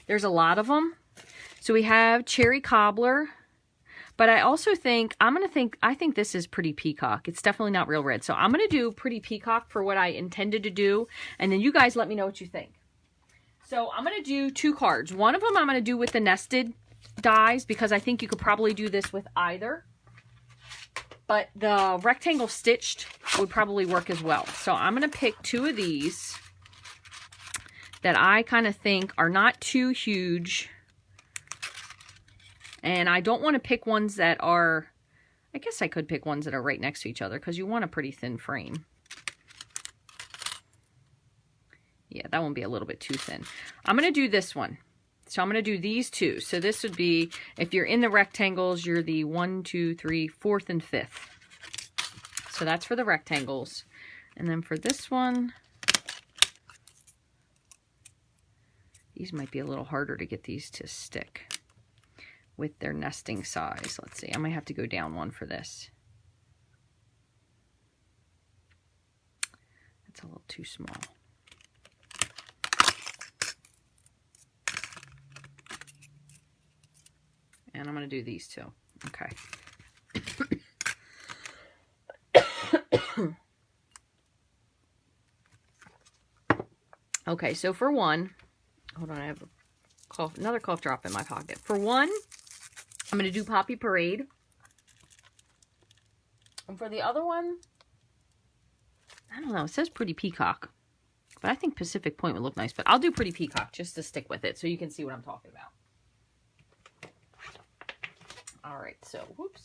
there's a lot of them. So we have Cherry Cobbler, But I also think, I think this is Pretty Peacock. It's definitely not Real Red. So I'm going to do Pretty Peacock for what I intended to do. And then you guys let me know what you think. So I'm going to do 2 cards. One of them I'm going to do with the nested dies because I think you could probably do this with either. But the rectangle stitched would probably work as well. So I'm going to pick 2 of these that I kind of think are not too huge. And I don't want to pick ones that are, I guess I could pick ones that are right next to each other because you want a pretty thin frame. Yeah, that won't be a little bit too thin. I'm going to do this one. So I'm going to do these 2. So this would be, if you're in the rectangles, you're the 1, 2, 3, 4th, and 5th. So that's for the rectangles. And then for this one, these might be a little harder to get these to stick with their nesting size. Let's see, I might have to go down 1 for this. That's a little too small. And I'm going to do these 2. Okay. Okay, so for one, hold on, I have another cough drop in my pocket. For one, I'm going to do Poppy Parade. And for the other one, I don't know, it says Pretty Peacock. But I think Pacific Point would look nice. But I'll do Pretty Peacock just to stick with it so you can see what I'm talking about. All right, so, whoops.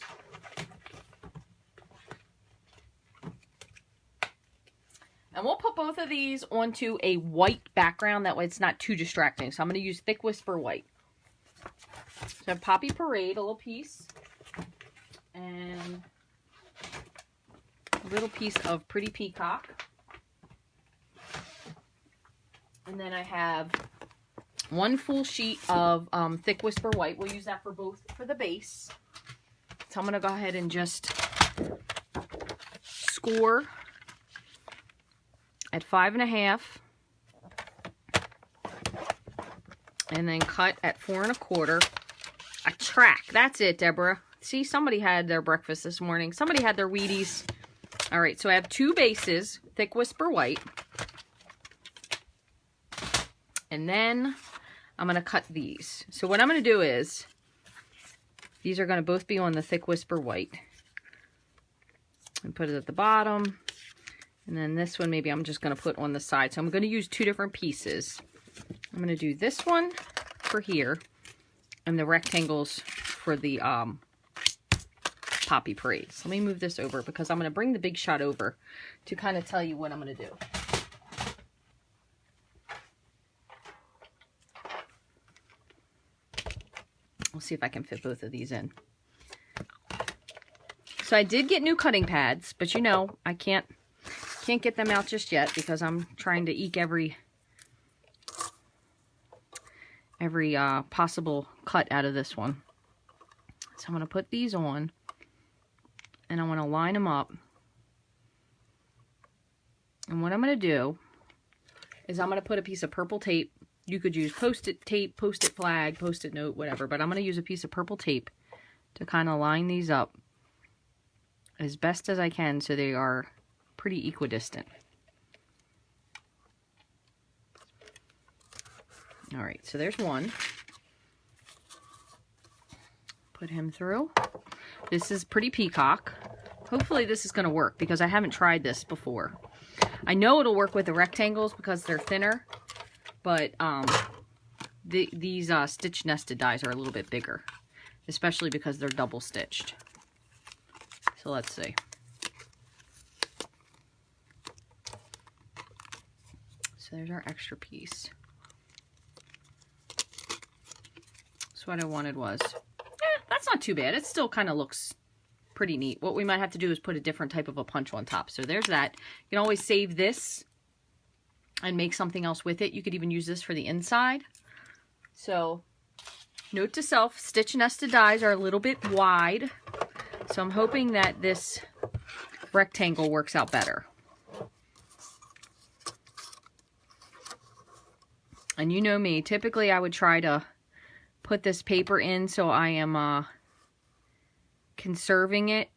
And we'll put both of these onto a white background. That way it's not too distracting. So I'm going to use Thick Whisper White. So I have Poppy Parade, a little piece. And a little piece of Pretty Peacock. And then I have 1 full sheet of Thick Whisper White. We'll use that for both for the base. So I'm going to go ahead and just score at 5.5. And then cut at 4 1/4. A track. That's it, Deborah. See, somebody had their breakfast this morning. Somebody had their Wheaties. All right, so I have 2 bases, Thick Whisper White. And then I'm going to cut these. So what I'm going to do is, these are going to both be on the Thick Whisper White. And put it at the bottom. And then this one, maybe I'm just going to put on the side. So I'm going to use 2 different pieces. I'm going to do this one for here. And the rectangles for the Poppy Parade. So let me move this over because I'm going to bring the big shot over to kind of tell you what I'm going to do. We'll see if I can fit both of these in. So I did get new cutting pads, but you know, I can't get them out just yet because I'm trying to eke every possible cut out of this one. So I'm going to put these on and I want to line them up. And what I'm going to do is I'm going to put a piece of purple tape. You could use Post-it tape, Post-it flag, Post-it note, whatever. But I'm going to use a piece of purple tape to kind of line these up as best as I can so they are pretty equidistant. All right, so there's one. Put him through. This is Pretty Peacock. Hopefully this is going to work because I haven't tried this before. I know it'll work with the rectangles because they're thinner. But these stitch nested dies are a little bit bigger, especially because they're double stitched. So let's see. So there's our extra piece. So what I wanted was, that's not too bad. It still kind of looks pretty neat. What we might have to do is put a different type of a punch on top. So there's that. You can always save this and make something else with it. You could even use this for the inside. So, note to self, stitch nested dies are a little bit wide. So I'm hoping that this rectangle works out better. And you know me, typically I would try to put this paper in so I am conserving it.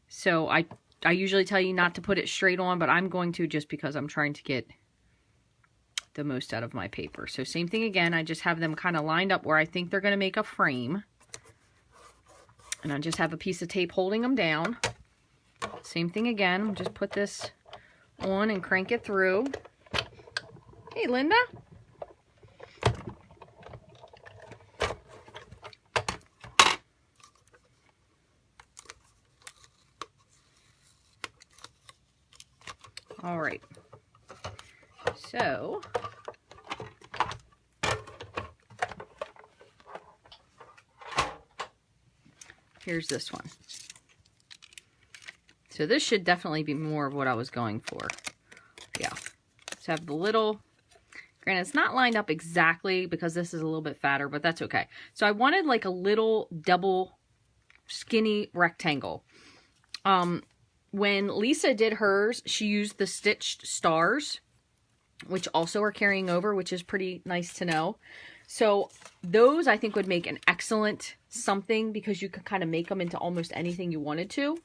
So I usually tell you not to put it straight on, but I'm going to just because I'm trying to get the most out of my paper. So same thing again, I just have them kind of lined up where I think they're going to make a frame. And I just have a piece of tape holding them down. Same thing again, just put this on and crank it through. Hey, Linda. All right. So, here's this one. So this should definitely be more of what I was going for. Yeah. So I have the little, granted it's not lined up exactly because this is a little bit fatter, but that's okay. So I wanted like a little double skinny rectangle. When Lisa did hers, she used the stitched stars, which also are carrying over, which is pretty nice to know. So those I think would make an excellent something because you could kind of make them into almost anything you wanted to.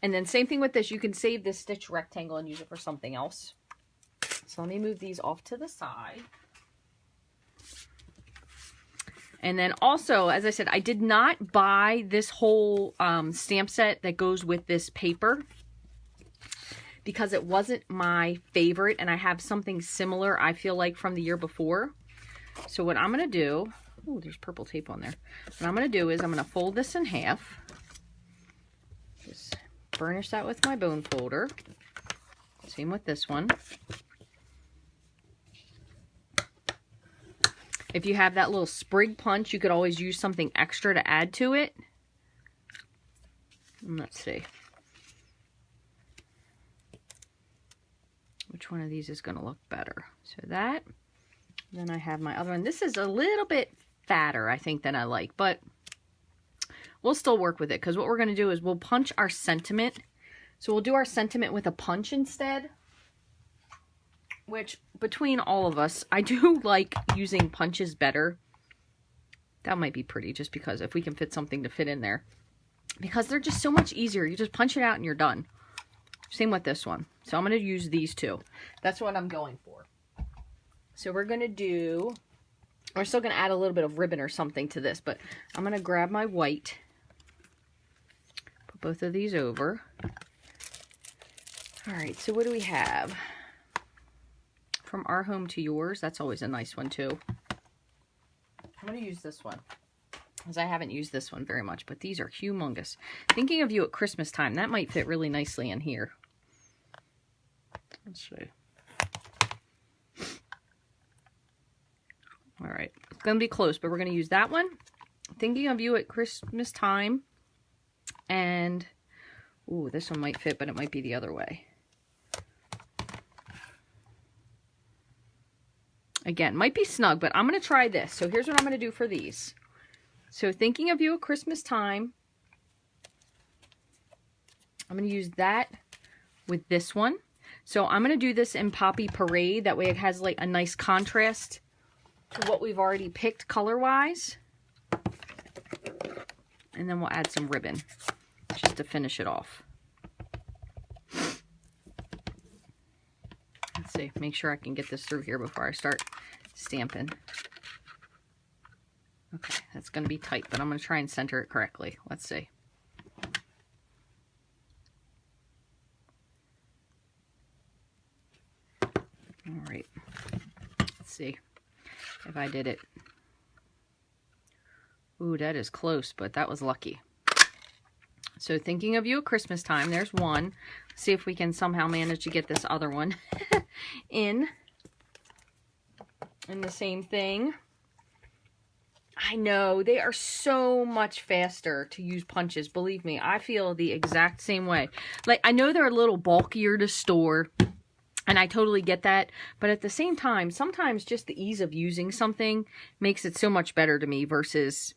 And then same thing with this, you can save this stitch rectangle and use it for something else. So let me move these off to the side. And then also, as I said, I did not buy this whole stamp set that goes with this paper because it wasn't my favorite, and I have something similar, I feel like, from the year before. So what I'm going to do, oh, there's purple tape on there. What I'm going to do is I'm going to fold this in half. Just burnish that with my bone folder. Same with this one. If you have that little sprig punch, you could always use something extra to add to it. Let's see. Which one of these is going to look better? So that. Then I have my other one. This is a little bit fatter, I think, than I like. But we'll still work with it. Because what we're going to do is we'll punch our sentiment. So we'll do our sentiment with a punch instead. Which, between all of us, I do like using punches better. That might be pretty, just because if we can fit something to fit in there. Because they're just so much easier. You just punch it out and you're done. Same with this one. So I'm going to use these two. That's what I'm going for. So we're going to do... We're still going to add a little bit of ribbon or something to this. But I'm going to grab my white. Put both of these over. Alright, so what do we have? From Our Home to Yours. That's always a nice one too. I'm going to use this one because I haven't used this one very much, but these are humongous. Thinking of You at Christmas Time. That might fit really nicely in here. Let's see. All right. It's going to be close, but we're going to use that one. Thinking of You at Christmas Time. And, ooh, this one might fit, but it might be the other way. Again, might be snug, but I'm going to try this. So here's what I'm going to do for these. So Thinking of You at Christmas Time. I'm going to use that with this one. So I'm going to do this in Poppy Parade. That way it has like a nice contrast to what we've already picked color-wise. And then we'll add some ribbon just to finish it off. Let's see, make sure I can get this through here before I start stamping. Okay, that's going to be tight, but I'm going to try and center it correctly. Let's see. All right. Let's see if I did it. Ooh, that is close, but that was lucky. So Thinking of You at Christmas Time, there's one. Let's see if we can somehow manage to get this other one in the same thing. I know, they are so much faster to use punches. Believe me, I feel the exact same way. Like, I know they're a little bulkier to store, and I totally get that. But at the same time, sometimes just the ease of using something makes it so much better to me versus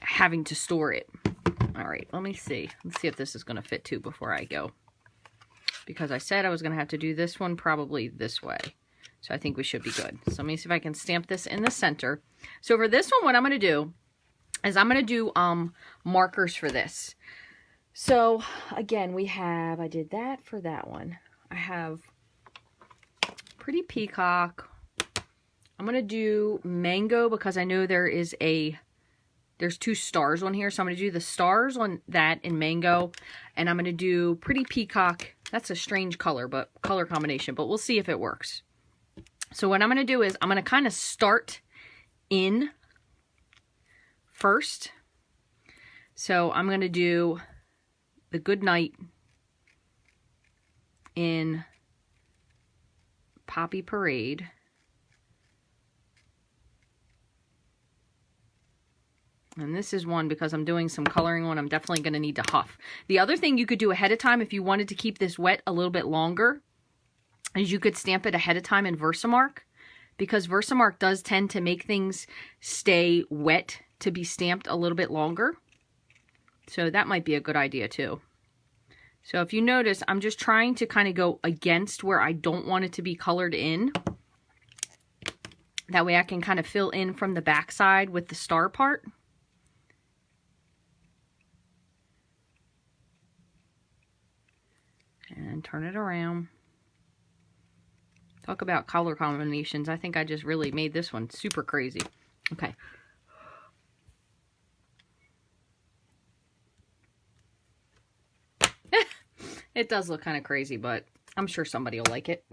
having to store it. All right, let me see. Let's see if this is going to fit too before I go. Because I said I was going to have to do this one probably this way. So I think we should be good. So let me see if I can stamp this in the center. So for this one, what I'm going to do is I'm going to do markers for this. So again, we have, I did that for that one. I have Pretty Peacock. I'm going to do Mango because I know there's 2 stars on here. So I'm going to do the stars on that in Mango. And I'm going to do Pretty Peacock. That's a strange color combination, but we'll see if it works. So what I'm going to do is I'm going to kind of start in first. So I'm going to do the Good Night in Poppy Parade. And this is one because I'm doing some coloring on. I'm definitely going to need to huff. The other thing you could do ahead of time if you wanted to keep this wet a little bit longer is you could stamp it ahead of time in Versamark, because Versamark does tend to make things stay wet to be stamped a little bit longer. So that might be a good idea too. So if you notice, I'm just trying to kind of go against where I don't want it to be colored in. That way I can kind of fill in from the back side with the star part. And turn it around. Talk about color combinations. I think I just really made this one super crazy. Okay. It does look kind of crazy, but I'm sure somebody will like it.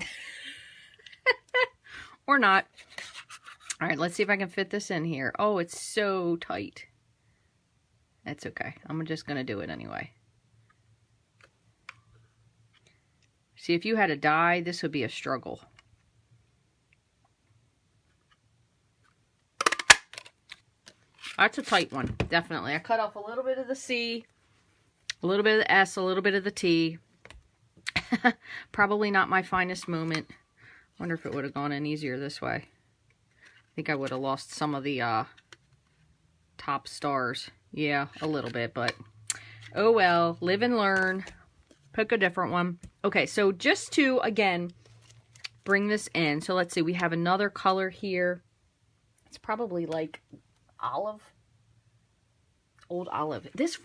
Or not. All right, let's see if I can fit this in here. Oh, it's so tight. That's okay. I'm just going to do it anyway. See, if you had a die, this would be a struggle. That's a tight one, definitely. I cut off a little bit of the C, a little bit of the S, a little bit of the T. Probably not my finest moment. Wonder if it would have gone in easier this way. I think I would have lost some of the top stars. Yeah, a little bit, but oh well. Live and learn. Pick a different one. Okay, so just to, again, bring this in. So let's see, we have another color here. It's probably like olive. Old olive. This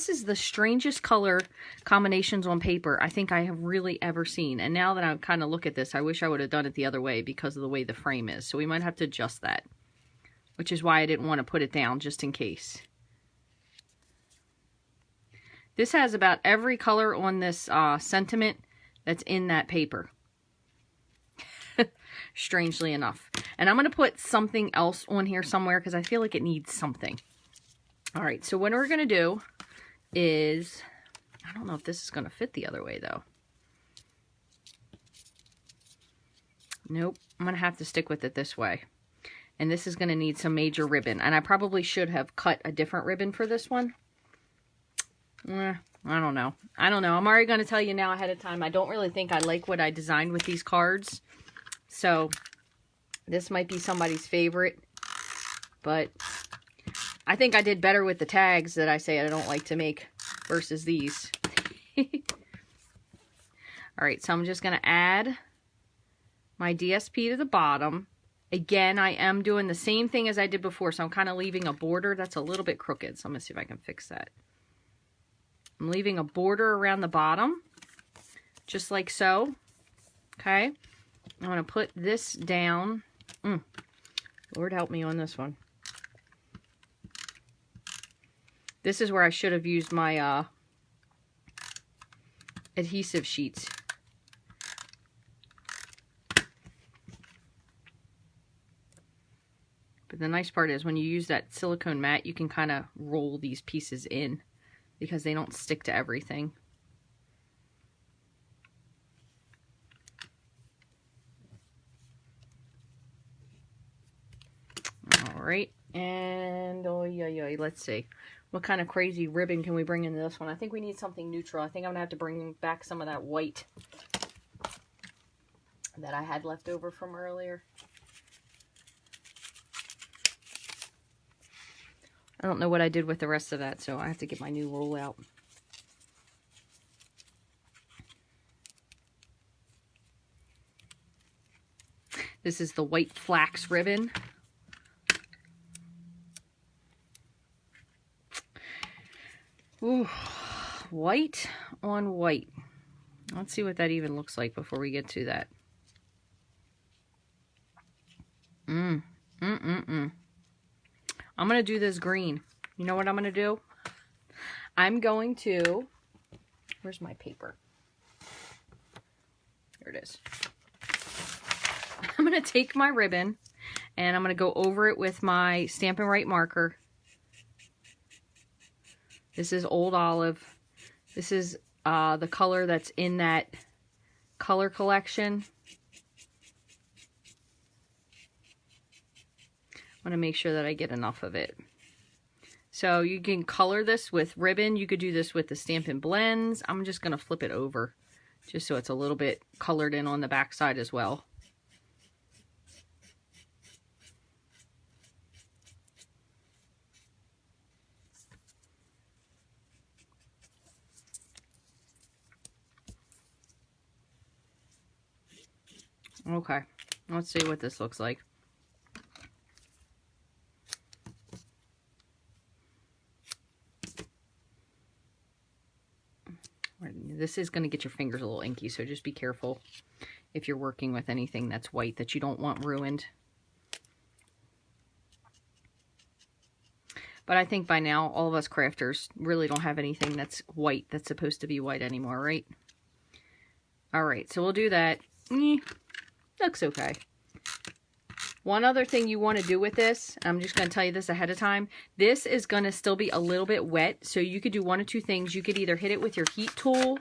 is the strangest color combinations on paper I think I have really ever seen. And now that I kind of look at this, I wish I would have done it the other way because of the way the frame is. So we might have to adjust that, which is why I didn't want to put it down just in case. This has about every color on this sentiment that's in that paper. Strangely enough. And I'm going to put something else on here somewhere because I feel like it needs something. All right, so what we're going to do is, I don't know if this is going to fit the other way though. Nope, I'm going to have to stick with it this way. And this is going to need some major ribbon. And I probably should have cut a different ribbon for this one. I don't know. I'm already going to tell you now ahead of time. I don't really think I like what I designed with these cards. So this might be somebody's favorite. But I think I did better with the tags that I say I don't like to make versus these. Alright, so I'm just going to add my DSP to the bottom. Again, I am doing the same thing as I did before. So I'm kind of leaving a border that's a little bit crooked. So I'm going to see if I can fix that. I'm leaving a border around the bottom, just like so. Okay. I'm going to put this down. Lord help me on this one. This is where I should have used my adhesive sheets. But the nice part is when you use that silicone mat, you can kind of roll these pieces in because they don't stick to everything. All right, and oh yeah, let's see. What kind of crazy ribbon can we bring into this one? I think we need something neutral. I think I'm going to have to bring back some of that white that I had left over from earlier. I don't know what I did with the rest of that, so I have to get my new roll out. This is the white flax ribbon. Ooh, white on white. Let's see what that even looks like before we get to that. I'm going to do this green. You know what I'm going to do? I'm going to, where's my paper? Here it is. I'm going to take my ribbon and I'm going to go over it with my Stampin' Right marker. This is Old Olive. This is the color that's in that color collection. I want to make sure that I get enough of it. So you can color this with ribbon. You could do this with the Stampin' Blends. I'm just going to flip it over just so it's a little bit colored in on the back side as well. Okay, let's see what this looks like. This is going to get your fingers a little inky, so just be careful if you're working with anything that's white that you don't want ruined. But I think by now, all of us crafters really don't have anything that's white that's supposed to be white anymore, right? Alright, so we'll do that. Looks okay. One other thing you want to do with this, I'm just going to tell you this ahead of time. This is going to still be a little bit wet, so you could do one of two things. You could either hit it with your heat tool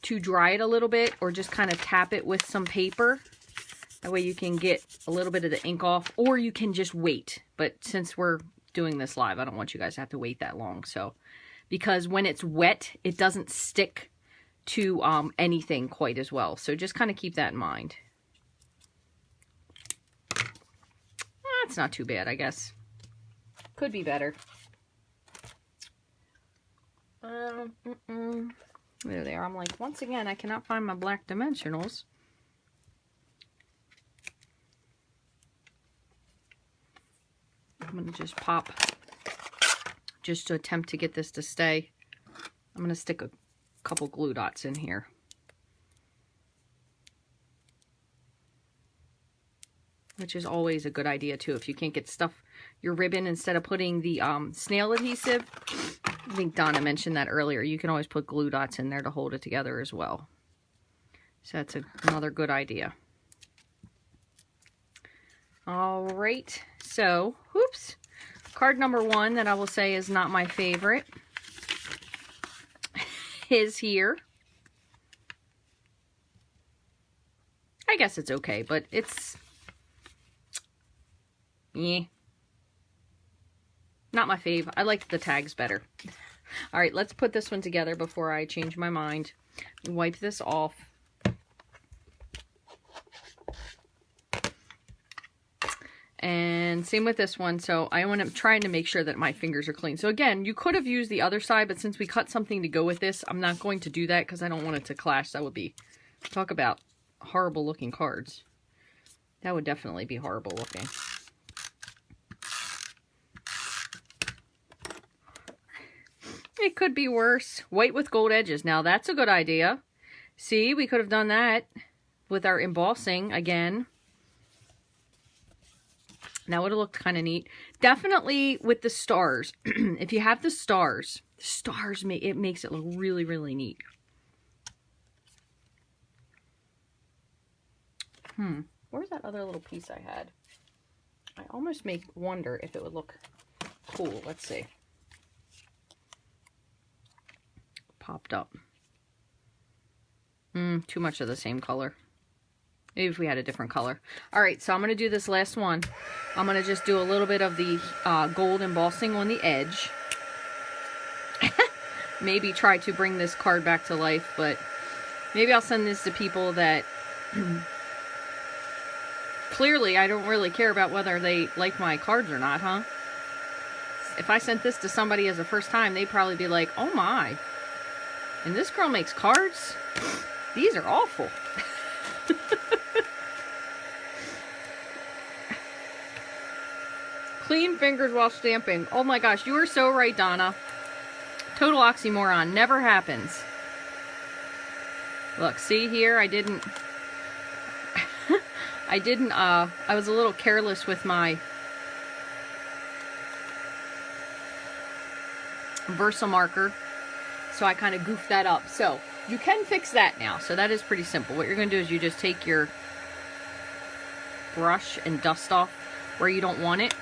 to dry it a little bit, or just kind of tap it with some paper. That way you can get a little bit of the ink off, or you can just wait. But since we're doing this live, I don't want you guys to have to wait that long. So, because when it's wet, it doesn't stick to anything quite as well. So just kind of keep that in mind. It's not too bad, I guess. Could be better. There they are. I'm like, once again, I cannot find my black dimensionals. I'm going to just pop, just to attempt to get this to stay. I'm going to stick a couple glue dots in here. Which is always a good idea too. If you can't get stuff, your ribbon, instead of putting the snail adhesive, I think Donna mentioned that earlier, you can always put glue dots in there to hold it together as well. So that's another good idea. All right, so, whoops. Card number 1 that I will say is not my favorite is here. I guess it's okay, but it's... yeah. Not my fave. I like the tags better. All right, let's put this one together before I change my mind. Wipe this off. And same with this one. So I'm trying to make sure that my fingers are clean. So again, you could have used the other side, but since we cut something to go with this, I'm not going to do that because I don't want it to clash. That would be, talk about horrible looking cards. That would definitely be horrible looking. It could be worse. White with gold edges. Now that's a good idea. See, we could have done that with our embossing again. That would have looked kind of neat. Definitely with the stars. If you have the stars, it makes it look really, really neat. Where's that other little piece I had? I almost wonder if it would look cool. Let's see. Popped up. Too much of the same color. Maybe if we had a different color. All right, so I'm going to do this last one. I'm going to just do a little bit of the gold embossing on the edge. Maybe try to bring this card back to life, but maybe I'll send this to people that clearly I don't really care about whether they like my cards or not, huh? If I sent this to somebody as a first time, they'd probably be like, oh my, and this girl makes cards? These are awful. Clean fingers while stamping. Oh my gosh, you are so right, Donna. Total oxymoron. Never happens. Look, see here, I was a little careless with my Versamarker, so I kind of goofed that up. So you can fix that now, so that is pretty simple. What you're going to do is you just take your brush and dust off where you don't want it.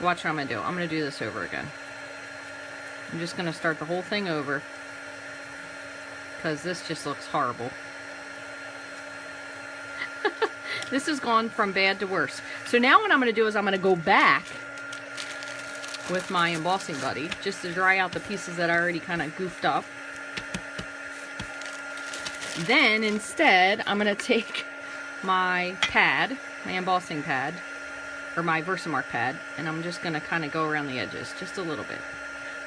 Watch what I'm going to do. I'm going to do this over again. I'm just going to start the whole thing over because this just looks horrible. This has gone from bad to worse. So now what I'm going to do is I'm going to go back with my embossing buddy just to dry out the pieces that I already kind of goofed up. Then instead I'm going to take my pad, my embossing pad, or my Versamark pad, and I'm just going to kind of go around the edges just a little bit.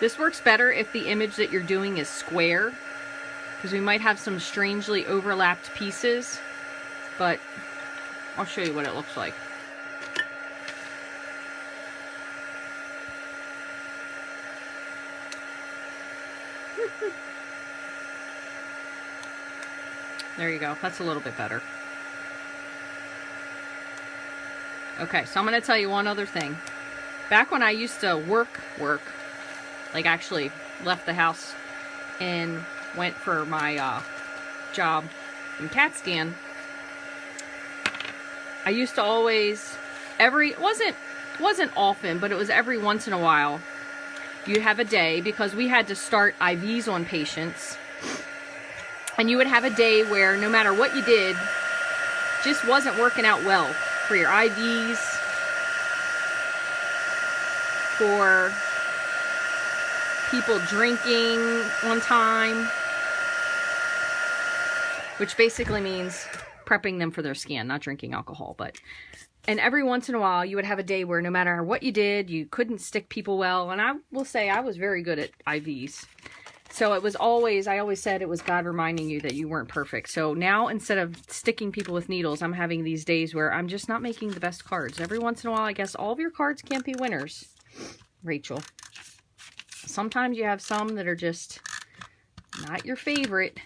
This works better if the image that you're doing is square, because we might have some strangely overlapped pieces, but I'll show you what it looks like. There you go. That's a little bit better. Okay, so I'm going to tell you one other thing. Back when I used to work, like actually left the house and went for my job in CAT scan, I used to always, it wasn't often, but it was every once in a while, you'd have a day, because we had to start IVs on patients, and you would have a day where no matter what you did, just wasn't working out well for your IVs, for people drinking on time, which basically means prepping them for their scan, not drinking alcohol. And every once in a while you would have a day where no matter what you did, you couldn't stick people well. And I will say I was very good at IVs. So it was always, I always said it was God reminding you that you weren't perfect. So now instead of sticking people with needles, I'm having these days where I'm just not making the best cards. Every once in a while, I guess all of your cards can't be winners, Rachel. Sometimes you have some that are just not your favorite.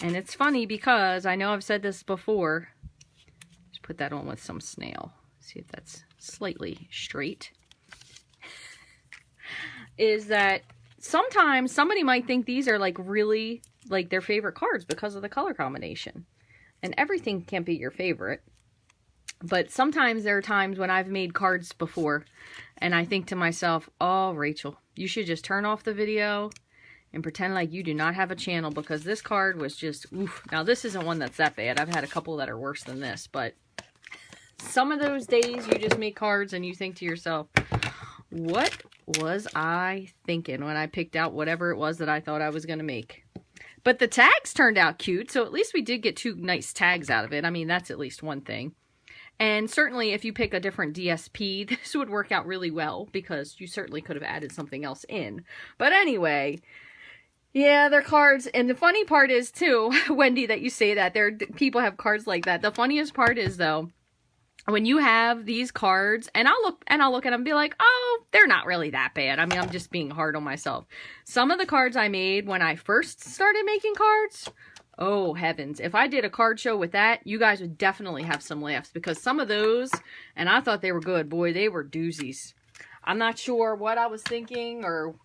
And it's funny because I know I've said this before. Just put that on with some snail. See if that's slightly straight. Is that sometimes somebody might think these are like really like their favorite cards because of the color combination. And everything can't be your favorite. But sometimes there are times when I've made cards before and I think to myself, oh, Rachel, you should just turn off the video and pretend like you do not have a channel, because this card was just, oof. Now, this isn't one that's that bad. I've had a couple that are worse than this, but some of those days you just make cards and you think to yourself, what was I thinking when I picked out whatever it was that I thought I was going to make? But the tags turned out cute, so at least we did get 2 nice tags out of it. I mean, that's at least one thing. And certainly if you pick a different DSP, this would work out really well, because you certainly could have added something else in. But anyway, yeah, they're cards. And the funny part is, too, Wendy, that you say that. People have cards like that. The funniest part is, though, when you have these cards, and I'll look at them and be like, oh, they're not really that bad. I mean, I'm just being hard on myself. Some of the cards I made when I first started making cards, oh, heavens. If I did a card show with that, you guys would definitely have some laughs, because some of those, and I thought they were good, boy, they were doozies. I'm not sure what I was thinking, or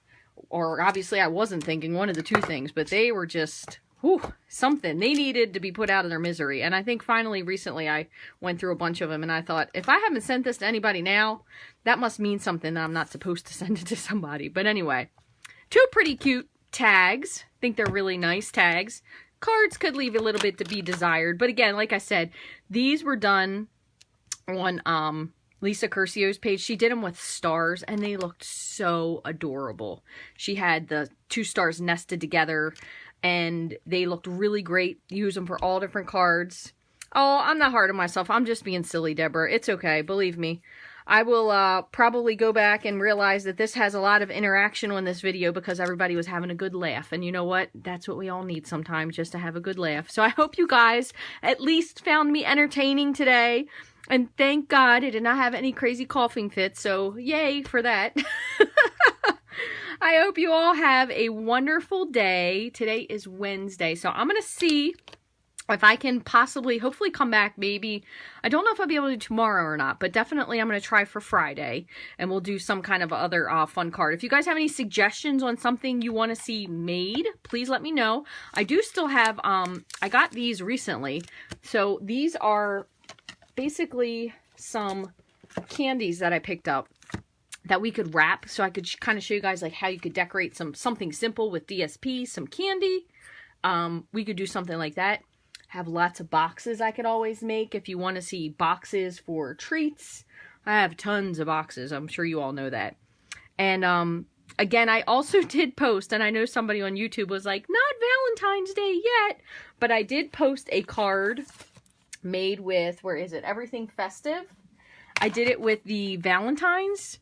obviously I wasn't thinking, one of the two things, but they were just, whew, something. They needed to be put out of their misery. And I think finally recently I went through a bunch of them and I thought, if I haven't sent this to anybody now, that must mean something that I'm not supposed to send it to somebody. But anyway, 2 pretty cute tags. I think they're really nice tags. Cards could leave a little bit to be desired. But again, like I said, these were done on Lisa Curcio's page. She did them with stars and they looked so adorable. She had the 2 stars nested together and they looked really great. Use them for all different cards. Oh, I'm not hard on myself. I'm just being silly, Deborah. It's okay. Believe me. I will probably go back and realize that this has a lot of interaction on this video because everybody was having a good laugh. And you know what? That's what we all need sometimes, just to have a good laugh. So I hope you guys at least found me entertaining today. And thank God I did not have any crazy coughing fits. So yay for that. I hope you all have a wonderful day. Today is Wednesday. So I'm going to see if I can possibly, hopefully come back maybe, I don't know if I'll be able to do tomorrow or not, but definitely I'm going to try for Friday, and we'll do some kind of other fun card. If you guys have any suggestions on something you want to see made, please let me know. I do still have, I got these recently. So these are basically some candies that I picked up that we could wrap, so I could kind of show you guys like how you could decorate something simple with DSP, some candy. We could do something like that. Have lots of boxes I could always make if you want to see boxes for treats. I have tons of boxes. I'm sure you all know that. And again, I also did post, and I know somebody on YouTube was like, not Valentine's Day yet, but I did post a card made with, where is it? Everything Festive. I did it with the Valentine's,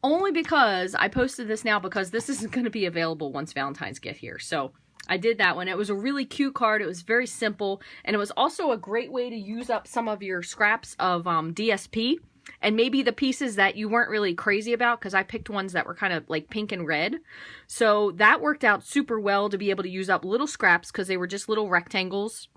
only because I posted this now because this isn't going to be available once Valentine's get here. So I did that one. It was a really cute card. It was very simple. And it was also a great way to use up some of your scraps of DSP. And maybe the pieces that you weren't really crazy about, because I picked ones that were kind of like pink and red. So that worked out super well to be able to use up little scraps because they were just little rectangles.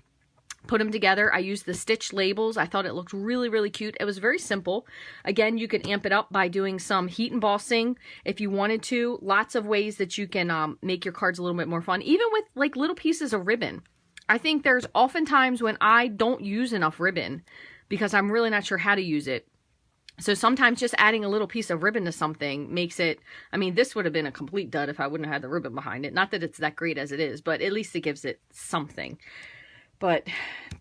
Put them together. I used the stitch labels. I thought it looked really, really cute. It was very simple. Again, you can amp it up by doing some heat embossing if you wanted to. Lots of ways that you can make your cards a little bit more fun, even with like little pieces of ribbon. I think there's oftentimes when I don't use enough ribbon because I'm really not sure how to use it. So sometimes just adding a little piece of ribbon to something makes it, I mean, this would have been a complete dud if I wouldn't have had the ribbon behind it. Not that it's that great as it is, but at least it gives it something. But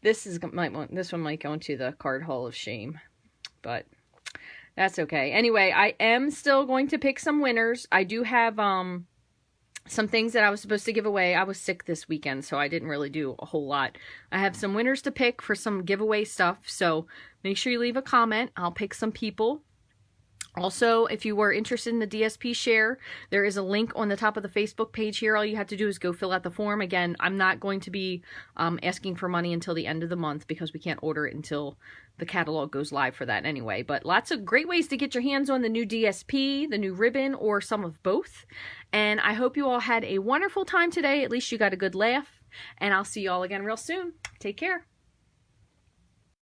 this one might go into the card hall of shame, but that's okay. Anyway, I am still going to pick some winners. I do have some things that I was supposed to give away. I was sick this weekend, so I didn't really do a whole lot. I have some winners to pick for some giveaway stuff, so make sure you leave a comment. I'll pick some people. Also, if you were interested in the DSP share, there is a link on the top of the Facebook page here. All you have to do is go fill out the form. Again, I'm not going to be asking for money until the end of the month because we can't order it until the catalog goes live for that anyway. But lots of great ways to get your hands on the new DSP, the new ribbon, or some of both. And I hope you all had a wonderful time today. At least you got a good laugh. And I'll see you all again real soon. Take care.